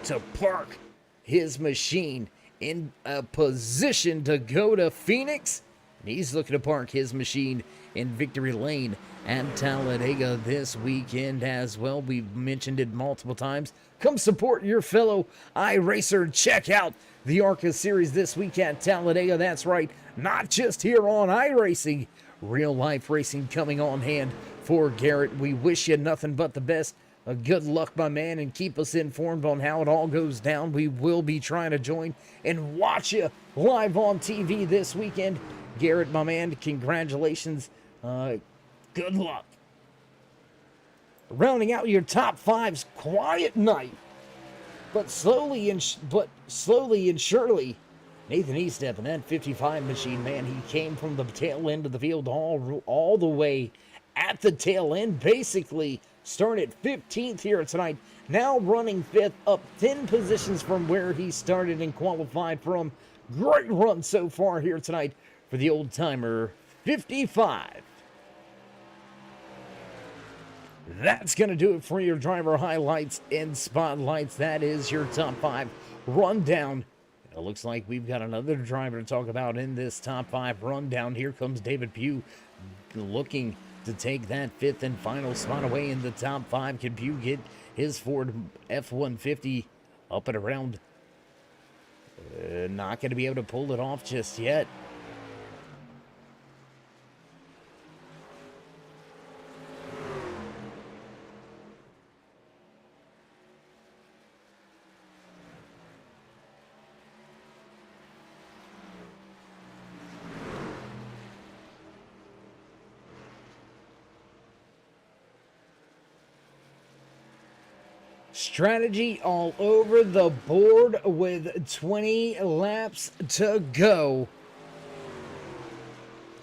to park his machine in a position to go to Phoenix. And he's looking to park his machine in Victory Lane and Talladega this weekend as well. We've mentioned it multiple times. Come support your fellow iRacer. Check out the ARCA series this week at Talladega. That's right, not just here on iRacing. Real life racing coming on hand for Garrett. We wish you nothing but the best. Good luck, my man, and keep us informed on how it all goes down. We will be trying to join and watch you live on TV this weekend. Garrett, my man, congratulations. Good luck. Rounding out your top 5's quiet night, but slowly and surely, Nathan Estep and that 55 machine, man, he came from the tail end of the field all the way at the tail end, basically started 15th here tonight, now running 5th, up 10 positions from where he started and qualified from. Great run so far here tonight for the old-timer 55. That's going to do it for your driver highlights and spotlights. That is your top 5 rundown. It looks like we've got another driver to talk about in this top 5 rundown. Here comes David Pugh looking to take that 5th and final spot away in the top 5. Can Pugh get his Ford F-150 up and around? Not going to be able to pull it off just yet. Strategy all over the board with 20 laps to go.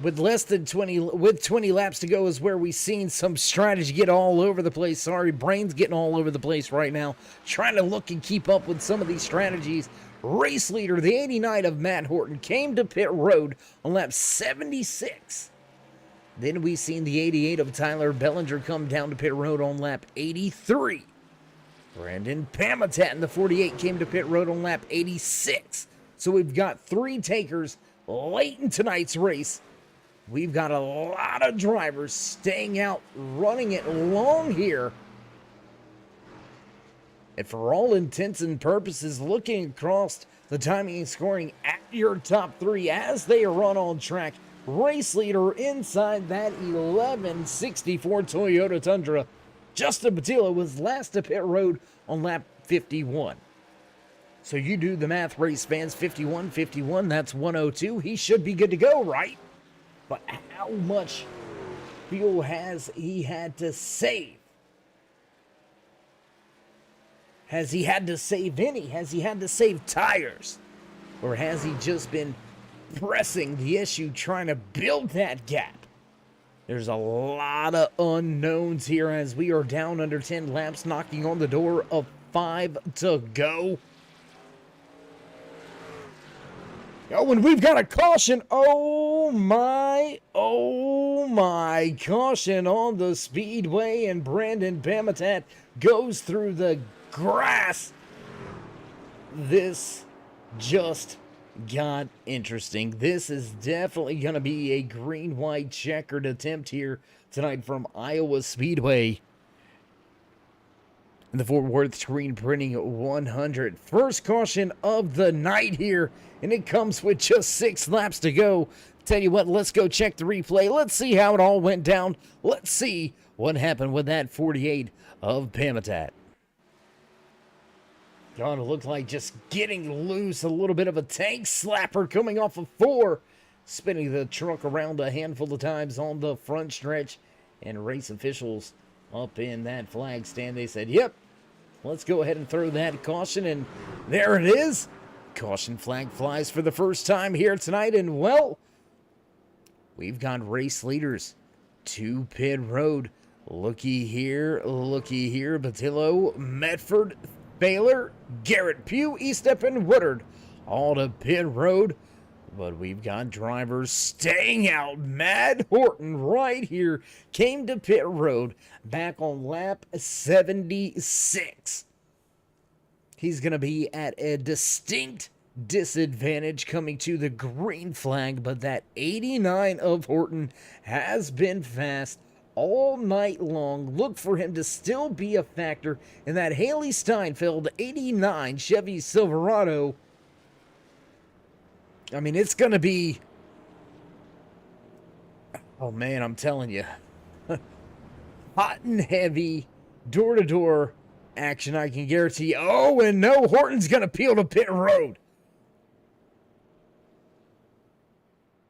With 20 laps to go is where we've seen some strategy get all over the place. Sorry, brain's getting all over the place right now, trying to look and keep up with some of these strategies. Race leader, the 89 of Matt Horton, came to pit road on lap 76. Then we've seen the 88 of Tyler Bellinger come down to pit road on lap 83. Brandon Pamitat in the 48 came to pit road on lap 86. So we've got 3 takers late in tonight's race. We've got a lot of drivers staying out, running it long here. And for all intents and purposes, looking across the timing and scoring at your top 3 as they run on track. Race leader inside that 1164 Toyota Tundra, Justin Patillo was last to pit road on lap 51. So you do the math, race fans. 51, that's 102. He should be good to go, right? But how much fuel has he had to save? Has he had to save any? Has he had to save tires? Or has he just been pressing the issue, trying to build that gap? There's a lot of unknowns here as we are down under 10 laps, knocking on the door of 5 to go. Oh, and we've got a caution. Oh my. Caution on the speedway, and Brandon Bamatat goes through the grass. This just got interesting. This is definitely going to be a green-white checkered attempt here tonight from Iowa Speedway. In the Fort Worth screen printing 100. First caution of the night here, and it comes with just 6 laps to go. Tell you what, let's go check the replay. Let's see how it all went down. Let's see what happened with that 48 of Pamitat. God, it looked like just getting loose. A little bit of a tank slapper coming off of 4. Spinning the truck around a handful of times on the front stretch. And race officials up in that flag stand, they said, yep, let's go ahead and throw that caution. And there it is. Caution flag flies for the first time here tonight. And, well, we've got race leaders to pit road. Looky here. Batillo, Medford, Baylor, Garrett Pugh, Estep, and Woodard all to pit road. But we've got drivers staying out. Matt Horton right here came to pit road back on lap 76. He's going to be at a distinct disadvantage coming to the green flag, but that 89 of Horton has been fast all night long. Look for him to still be a factor in that Haley Steinfeld 89 Chevy Silverado. I mean, it's going to be, oh man, I'm telling you, hot and heavy, door-to-door action, I can guarantee. Oh, and no, Horton's going to peel to pit road.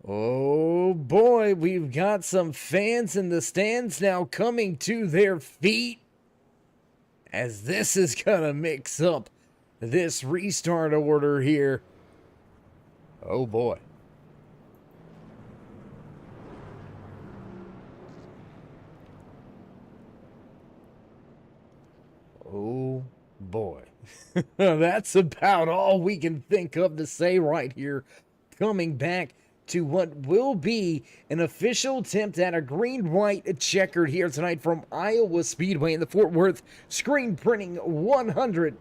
Oh boy, we've got some fans in the stands now coming to their feet, as this is going to mix up this restart order here. Oh boy. Oh boy. That's about all we can think of to say right here. Coming back to what will be an official attempt at a green-white checkered here tonight from Iowa Speedway in the Fort Worth screen printing 100.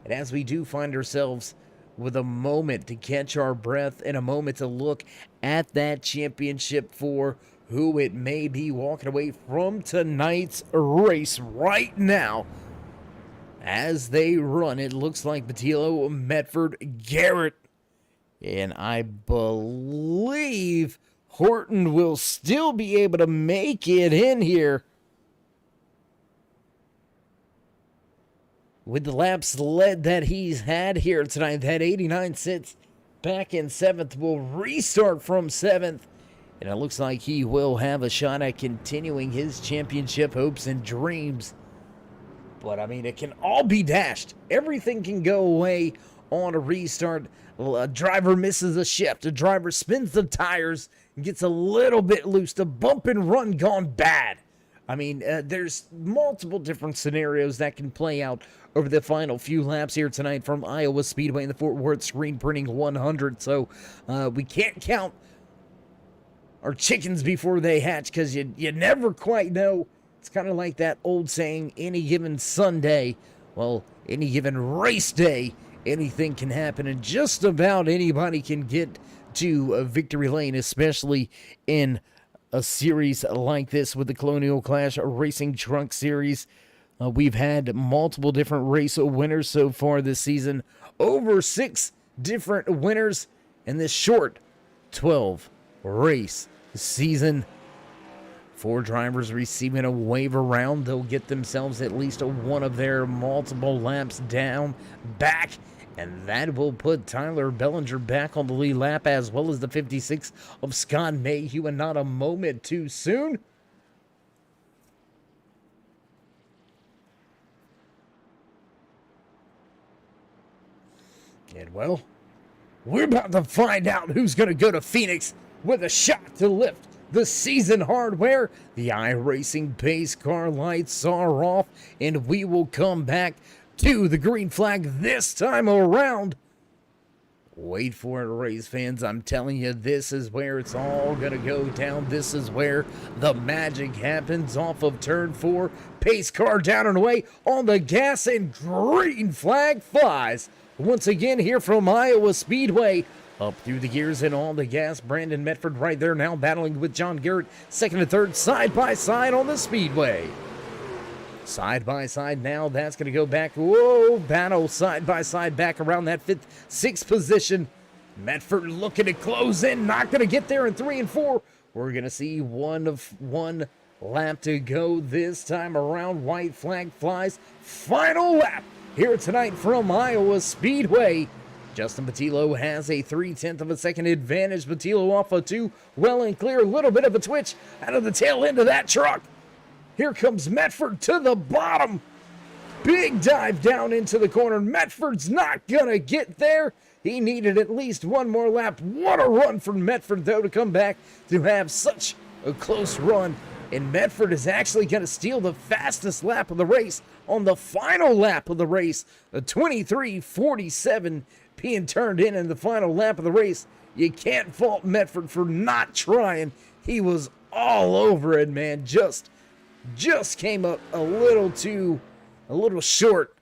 And as we do find ourselves with a moment to catch our breath and a moment to look at that championship for who it may be walking away from tonight's race right now. As they run, it looks like Batillo, Medford, Garrett, and I believe Horton will still be able to make it in here. With the laps led that he's had here tonight, that 89 sits back in 7th, will restart from 7th. And it looks like he will have a shot at continuing his championship hopes and dreams. But, I mean, it can all be dashed. Everything can go away on a restart. A driver misses a shift. A driver spins the tires and gets a little bit loose. The bump and run gone bad. I mean, there's multiple different scenarios that can play out over the final few laps here tonight from Iowa Speedway in the Fort Worth screen printing 100. So we can't count our chickens before they hatch, because you never quite know. It's kind of like that old saying, any given Sunday, well, any given race day, anything can happen, and just about anybody can get to victory lane, especially in a series like this with the Colonial Clash Racing Truck Series. We've had multiple different race winners so far this season. Over 6 different winners in this short 12 race season 4 drivers receiving a wave around. They'll get themselves at least one of their multiple laps down, back, and that will put Tyler Bellinger back on the lead lap, as well as the 56 of Scott Mayhew, and not a moment too soon. And well, we're about to find out who's going to go to Phoenix with a shot to lift the season hardware. The iRacing pace car lights are off, and we will come back to the green flag this time around. Wait for it, race fans. I'm telling you, this is where it's all going to go down. This is where the magic happens off of turn 4. Pace car down and away on the gas, and green flag flies. Once again here from Iowa Speedway. Up through the gears and on the gas. Brandon Medford right there now battling with John Garrett. Second and third side by side on the speedway. Side by side now. That's going to go back. Whoa, battle side by side back around that 5th, 6th position. Medford looking to close in. Not going to get there in 3 and 4. We're going to see one lap to go this time around. White flag flies. Final lap here tonight from Iowa Speedway. Justin Patillo has a 3/10 of a second advantage. Patillo off of 2, well and clear. A little bit of a twitch out of the tail end of that truck. Here comes Medford to the bottom. Big dive down into the corner. Medford's not gonna get there. He needed at least one more lap. What a run from Medford, though, to come back to have such a close run. And Medford is actually going to steal the fastest lap of the race on the final lap of the race. A 23:47 being turned in the final lap of the race. You can't fault Medford for not trying. He was all over it, man. Just came up a little short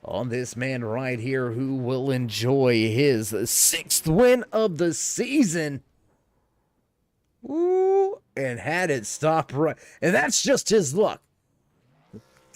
on this man right here, who will enjoy his 6th win of the season. Ooh, and had it stop right. And that's just his luck.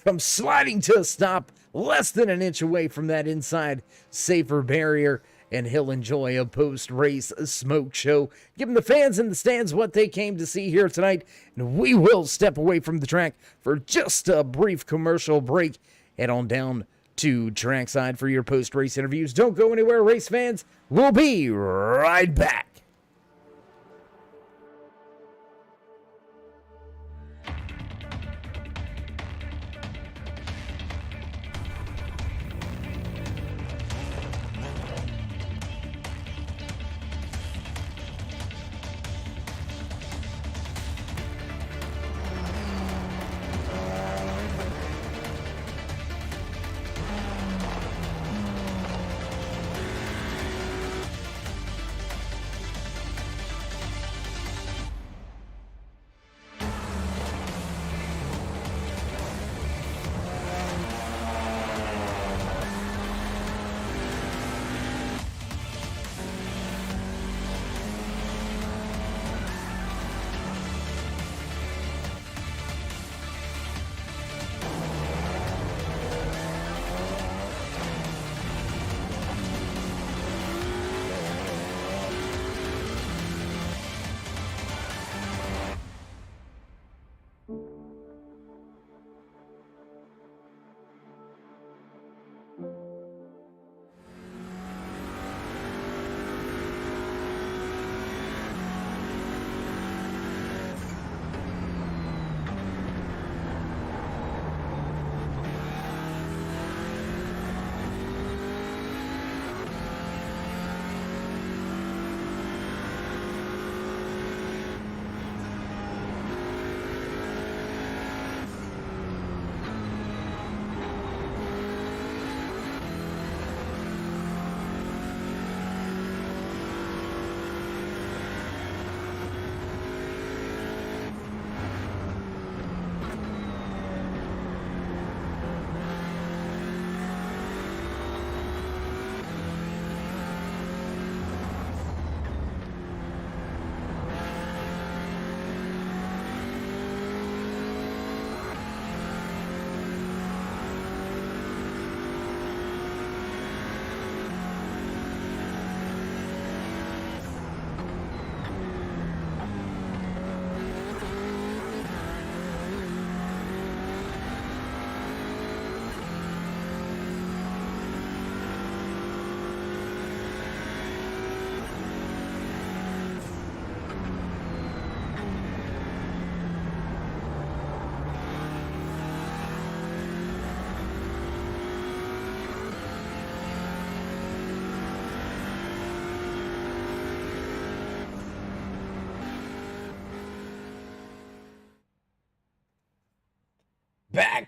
From sliding to a stop less than an inch away from that inside safer barrier. And he'll enjoy a post-race smoke show, giving the fans in the stands what they came to see here tonight. And we will step away from the track for just a brief commercial break. Head on down to trackside for your post-race interviews. Don't go anywhere, race fans. We'll be right back.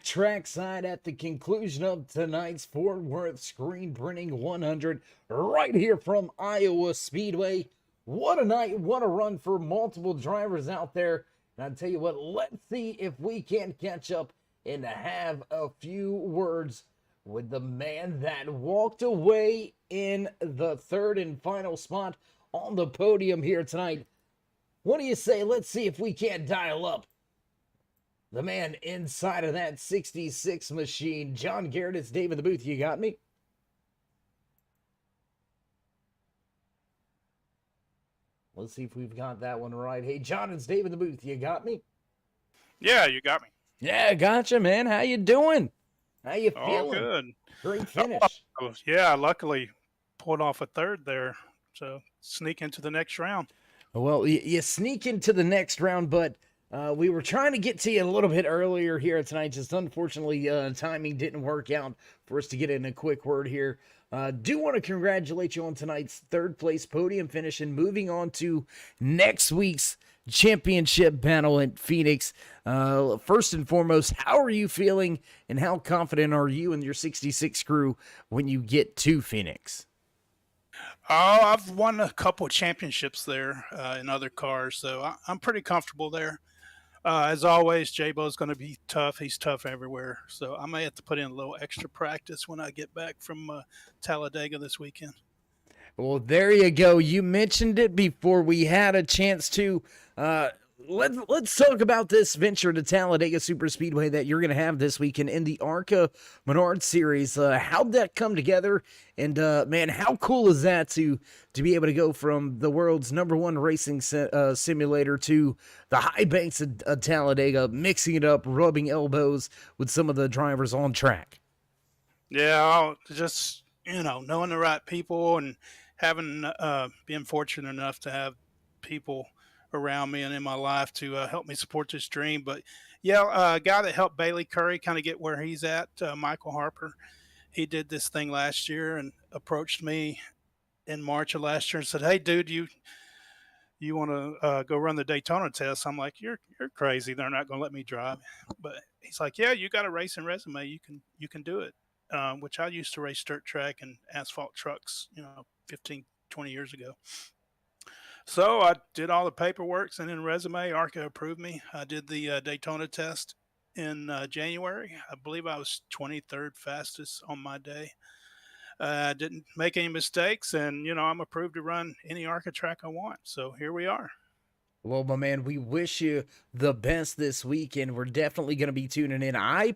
back trackside at the conclusion of tonight's Fort Worth Screen Printing 100 right here from Iowa Speedway. What a night, what a run for multiple drivers out there. And I'll tell you what, let's see if we can catch up and have a few words with the man that walked away in the third and final spot on the podium here tonight. What do you say? Let's see if we can't dial up the man inside of that 66 machine. John Garrett, it's Dave in the booth. You got me? Let's see if we've got that one right. Hey, John, it's Dave in the booth. You got me? Yeah, you got me. Yeah, gotcha, man. How you doing? How you All feeling? good. Great finish. Yeah, luckily pulled off a third there, so sneak into the next round. Well, you sneak into the next round, but we were trying to get to you a little bit earlier here tonight. Just unfortunately, timing didn't work out for us to get in a quick word here. Do want to congratulate you on tonight's third place podium finish and moving on to next week's championship battle at Phoenix. First and foremost, how are you feeling and how confident are you and your 66 crew when you get to Phoenix? Oh, I've won a couple of championships there in other cars, so I'm pretty comfortable there. As always, J-Bo's going to be tough. He's tough everywhere, so I may have to put in a little extra practice when I get back from Talladega this weekend. Well, there you go. You mentioned it before we had a chance to. Let's talk about this venture to Talladega Superspeedway that you're going to have this weekend in the ARCA Menard Series. How'd that come together? And man, how cool is that to be able to go from the world's #1 racing simulator to the high banks of Talladega, mixing it up, rubbing elbows with some of the drivers on track? Yeah, just knowing the right people and having being fortunate enough to have people around me and in my life to help me support this dream. But yeah, a guy that helped Bailey Curry kind of get where he's at, Michael Harper, he did this thing last year and approached me in March of last year and said, "Hey, dude, you want to go run the Daytona test?" I'm like, "You're crazy. They're not going to let me drive." But he's like, "Yeah, you got a racing resume. You can do it." Which I used to race dirt track and asphalt trucks, 15, 20 years ago. So I did all the paperwork, sent in a resume. ARCA approved me. I did the Daytona test in January. I believe I was 23rd fastest on my day. I didn't make any mistakes, and, I'm approved to run any ARCA track I want. So here we are. Well, my man, we wish you the best this weekend. We're definitely going to be tuning in. I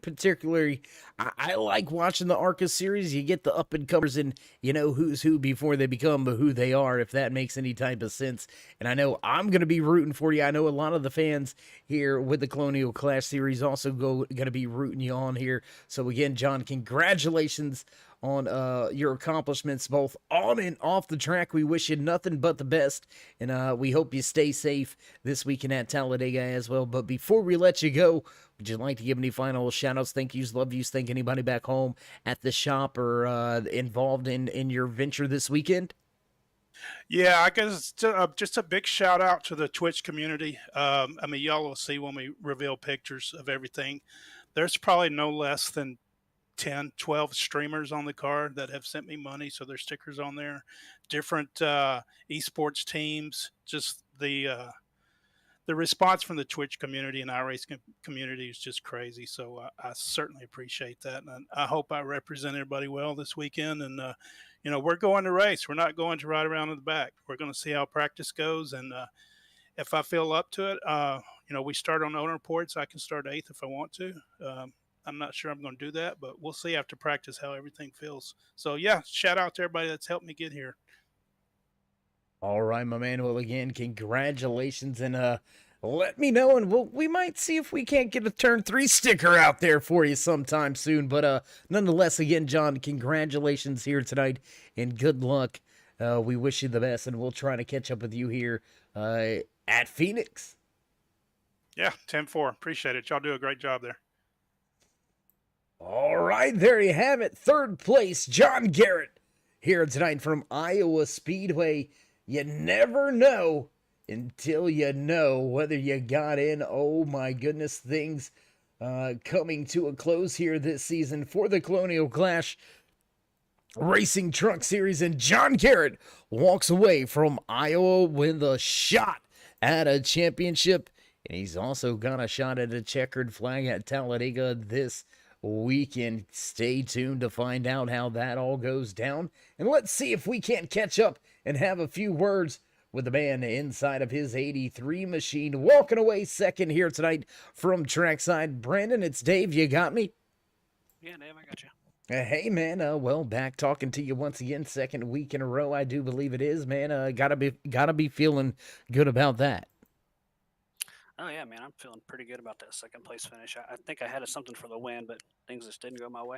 like watching the ARCA series. You get the up-and-comers and you know who's who before they become who they are, if that makes any type of sense. And I know I'm going to be rooting for you. I know a lot of the fans here with the Colonial Clash series also going to be rooting you on here. So again, John, congratulations on your accomplishments both on and off the track. We wish you nothing but the best, and we hope you stay safe this weekend at Talladega as well. But before we let you go, would you like to give any final shout-outs, thank yous, love yous, thank anybody back home at the shop or involved in your venture this weekend? Yeah, I guess just a big shout out to the Twitch community. Y'all will see when we reveal pictures of everything. There's probably no less than 10, 12 streamers on the card that have sent me money, so there's stickers on there. Different esports teams. Just the response from the Twitch community and iRacing community is just crazy. So I certainly appreciate that, and I hope I represent everybody well this weekend. And we're going to race. We're not going to ride around in the back. We're going to see how practice goes, and if I feel up to it, we start on owner reports. I can start 8th if I want to. I'm not sure I'm going to do that, but we'll see after practice how everything feels. So, yeah, shout out to everybody that's helped me get here. All right, my man. Well, again, congratulations, and let me know, and we might see if we can't get a Turn 3 sticker out there for you sometime soon. But nonetheless, again, John, congratulations here tonight, and good luck. We wish you the best, and we'll try to catch up with you here at Phoenix. Yeah, 10-4. Appreciate it. Y'all do a great job there. All right, there you have it. Third place, John Garrett here tonight from Iowa Speedway. You never know until you know whether you got in. Oh my goodness, things coming to a close here this season for the Colonial Clash Racing Truck Series, and John Garrett walks away from Iowa with a shot at a championship, and he's also got a shot at a checkered flag at Talladega this weekend. Stay tuned to find out how that all goes down, and let's see if we can't catch up and have a few words with the man inside of his 83 machine. Walking away second here tonight from trackside, Brandon, it's Dave. You got me? Yeah, Dave, I got you. Hey man, well, back talking to you once again, second week in a row, I do believe it is, man. Gotta be feeling good about that. Oh yeah, man, I'm feeling pretty good about that second place finish. I think I had something for the win, but things just didn't go my way.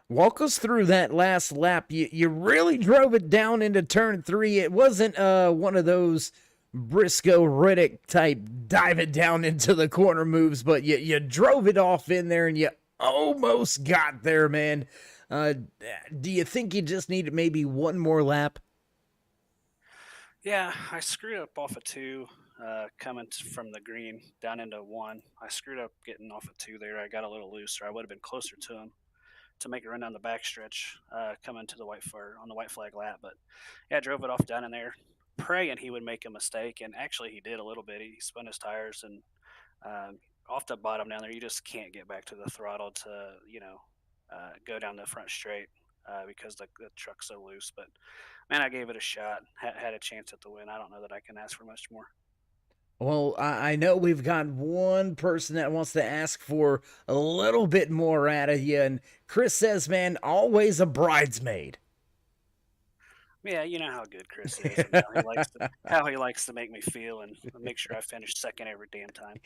Walk us through that last lap. You really drove it down into turn 3. It wasn't one of those Briscoe Riddick type dive it down into the corner moves, but you drove it off in there and you almost got there, man. Do you think you just need maybe one more lap? Yeah, I screwed up off of 2, coming from the green down into 1. I screwed up getting off of 2 there. I got a little looser. I would have been closer to him to make it run down the backstretch, coming to the white flag lap. But yeah, I drove it off down in there, praying he would make a mistake, and actually he did a little bit. He spun his tires, and off the bottom down there, you just can't get back to the throttle to, go down the front straight because the truck's so loose. But man, I gave it a shot, had a chance at the win. I don't know that I can ask for much more. Well, I know we've got one person that wants to ask for a little bit more out of you, and Chris says, man, always a bridesmaid. Yeah, you know how good Chris is, and how he likes to make me feel and make sure I finish second every damn time.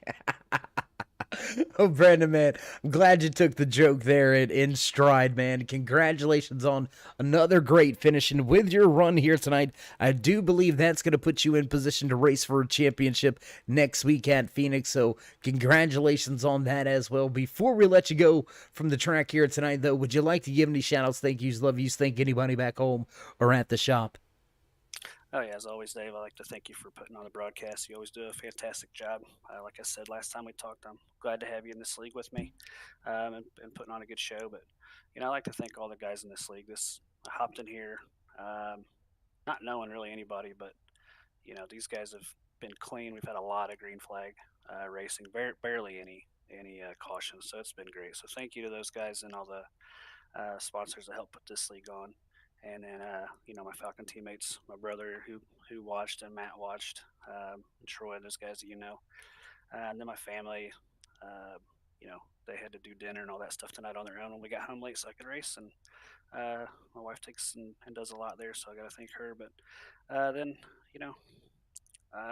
Oh, Brandon, man, I'm glad you took the joke there in stride, man. Congratulations on another great finish, and with your run here tonight, I do believe that's going to put you in position to race for a championship next week at Phoenix, so congratulations on that as well. Before we let you go from the track here tonight, though, would you like to give any shout-outs, thank yous, love yous, thank anybody back home or at the shop? Oh, yeah, as always, Dave, I'd like to thank you for putting on the broadcast. You always do a fantastic job. Like I said last time we talked, I'm glad to have you in this league with me and putting on a good show. But, I'd like to thank all the guys in this league. I hopped in here not knowing really anybody, but, these guys have been clean. We've had a lot of green flag racing, barely any cautions, so it's been great. So thank you to those guys and all the sponsors that helped put this league on. And then, my Falcon teammates, my brother who watched, and Matt watched, and Troy, those guys that and then my family, they had to do dinner and all that stuff tonight on their own when we got home late so I could race. And my wife takes and does a lot there, so I got to thank her. But then,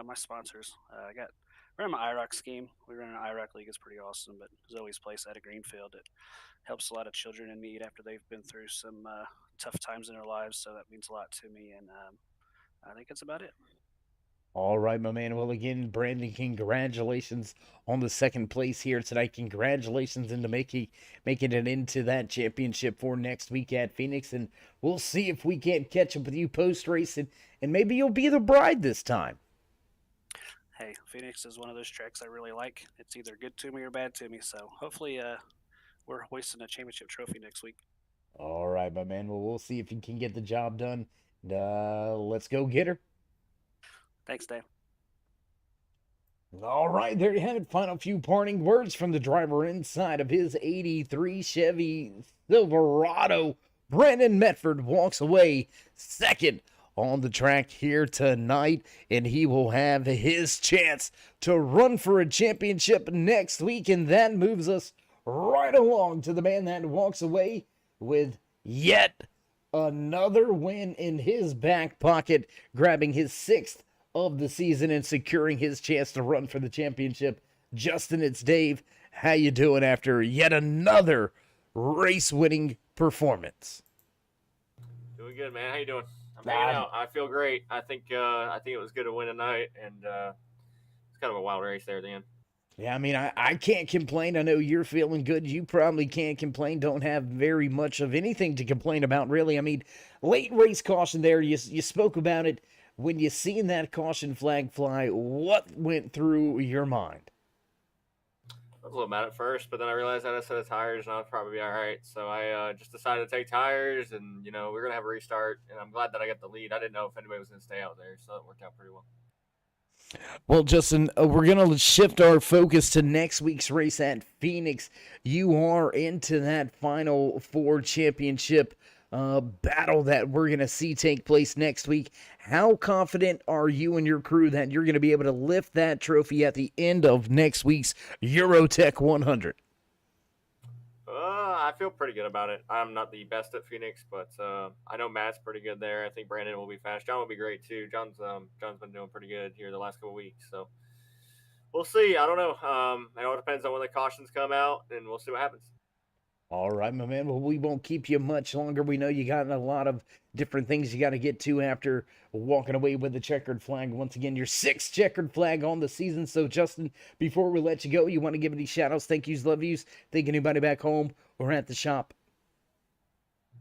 my sponsors, running my IROC scheme. We run an IROC league. It's pretty awesome, but Zoe's Place out of Greenfield, it helps a lot of children in need after they've been through some tough times in their lives, so that means a lot to me, and I think that's about it. All right, my man. Well, again, Brandon, congratulations on the second place here tonight. Congratulations into making it into that championship for next week at Phoenix, and we'll see if we can't catch up with you post-race, and maybe you'll be the bride this time. Hey, Phoenix is one of those tracks I really like. It's either good to me or bad to me, so hopefully we're hoisting a championship trophy next week. All right, my man. Well, we'll see if you can get the job done. Let's go get her. Thanks, Dave. All right, there you have it. Final few parting words from the driver inside of his 83 Chevy Silverado. Brandon Medford walks away second on the track here tonight, and he will have his chance to run for a championship next week, and that moves us right along to the man that walks away with yet another win in his back pocket, grabbing his 6th of the season and securing his chance to run for the championship. Justin, it's Dave. How you doing after yet another race-winning performance? Doing good, man. How you doing? I'm hanging out. I feel great. I think it was good to win tonight, and it's kind of a wild race there at the end. Yeah, I mean, I can't complain. I know you're feeling good. You probably can't complain. Don't have very much of anything to complain about, really. I mean, late race caution there. You spoke about it. When you seen that caution flag fly, what went through your mind? was a little mad at first, but then I realized I had a set of tires and I would probably be all right. So I just decided to take tires, and we're gonna have a restart. And I'm glad that I got the lead. I didn't know if anybody was gonna stay out there, so it worked out pretty well. Well, Justin, we're going to shift our focus to next week's race at Phoenix. You are into that Final Four championship battle that we're going to see take place next week. How confident are you and your crew that you're going to be able to lift that trophy at the end of next week's Eurotech 100? I feel pretty good about it. I'm not the best at Phoenix, but I know Matt's pretty good there. I think Brandon will be fast. John will be great too. John's been doing pretty good here the last couple of weeks, so we'll see. I don't know. It all depends on when the cautions come out, and we'll see what happens. All right, my man. Well, we won't keep you much longer. We know you got a lot of different things you got to get to after walking away with the checkered flag. Once again, your 6th checkered flag on the season. So, Justin, before we let you go, you want to give any shout-outs, thank yous, love yous, thank anybody back home or at the shop?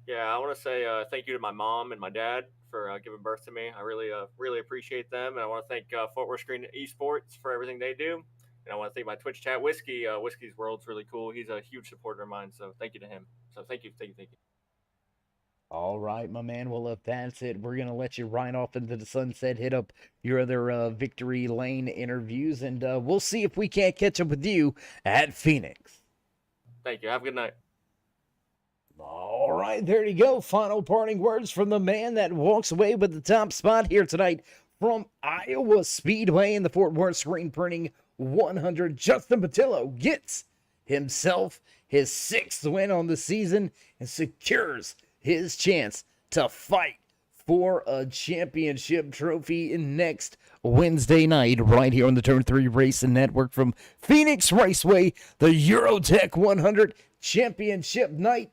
Yeah, I want to say thank you to my mom and my dad for giving birth to me. I really appreciate them, and I want to thank Fort Worth Screen Esports for everything they do. And I want to thank my Twitch chat, Whiskey. Whiskey's World's really cool. He's a huge supporter of mine, so thank you to him. So thank you. All right, my man. Well, if that's it, we're going to let you ride off into the sunset, hit up your other Victory Lane interviews, and we'll see if we can't catch up with you at Phoenix. Thank you. Have a good night. All right, there you go. Final parting words from the man that walks away with the top spot here tonight from Iowa Speedway in the Fort Worth Screen Printing 100. Justin Patillo gets himself his 6th win on the season and secures his chance to fight for a championship trophy next Wednesday night right here on the Turn 3 Racing Network from Phoenix Raceway, the Eurotech 100 championship night.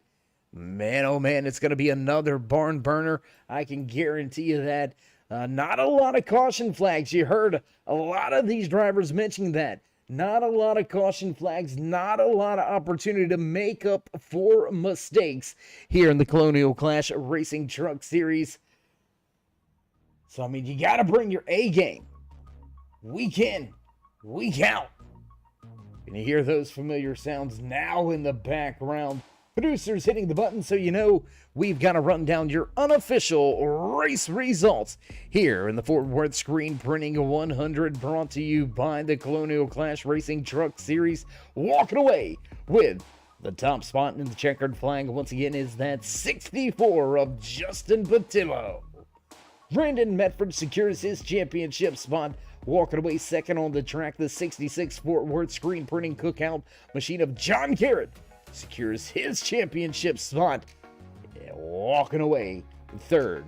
Man, oh man, it's going to be another barn burner. I can guarantee you that. Not a lot of caution flags. You heard a lot of these drivers mentioning that. Not a lot of caution flags, not a lot of opportunity to make up for mistakes here in the Colonial Clash Racing Truck Series. So, I mean, you got to bring your A game. Week in, week out. And you hear those familiar sounds now in the background. Producers hitting the button so you know we've got to run down your unofficial race results here in the Fort Worth Screen Printing 100, brought to you by the Colonial Clash Racing Truck Series. Walking away with the top spot in the checkered flag once again is that 64 of Justin Patillo. Brandon Medford secures his championship spot, walking away second on the track. The 66 Fort Worth Screen Printing Cookout machine of John Garrett secures his championship spot, walking away third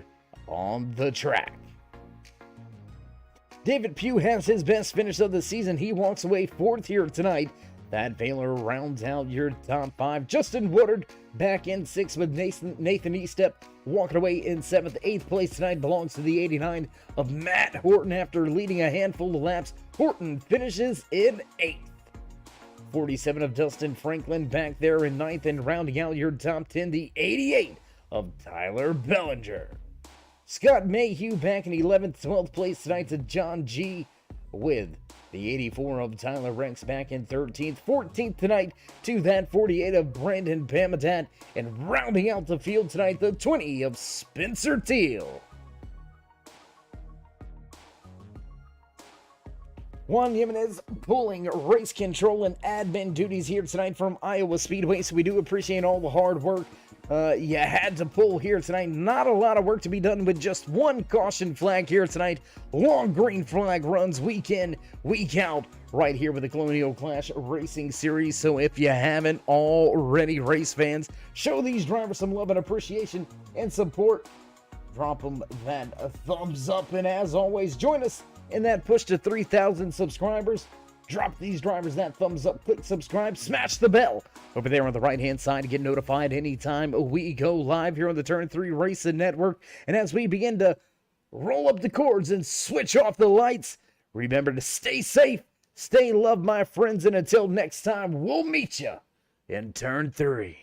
on the track. David Pugh has his best finish of the season. He walks away 4th here tonight. That Baylor rounds out your top 5. Justin Woodard back in 6th with Nathan Estep walking away in 7th. 8th place tonight belongs to the 89 of Matt Horton after leading a handful of laps. Horton finishes in 8th. 47 of Dustin Franklin back there in 9th, and rounding out your top 10, the 88 of Tyler Bellinger. Scott Mayhew back in 11th, 12th place tonight to John G, with the 84 of Tyler Rex back in 13th, 14th tonight to that 48 of Brandon Pamatat, and rounding out the field tonight, the 20 of Spencer Teal. Juan Jimenez pulling race control and admin duties here tonight from Iowa Speedway, so we do appreciate all the hard work you had to pull here tonight. Not a lot of work to be done with just one caution flag here tonight. Long green flag runs week in, week out, right here with the Colonial Clash Racing Series. So if you haven't already, race fans, show these drivers some love and appreciation and support. Drop them that thumbs up, and as always, join us in that push to 3,000 subscribers. Drop these drivers that thumbs up, click subscribe, smash the bell over there on the right hand side to get notified anytime we go live here on the Turn 3 Racing Network. And as we begin to roll up the cords and switch off the lights, remember to stay safe, stay loved, my friends, and until next time, we'll meet you in Turn 3.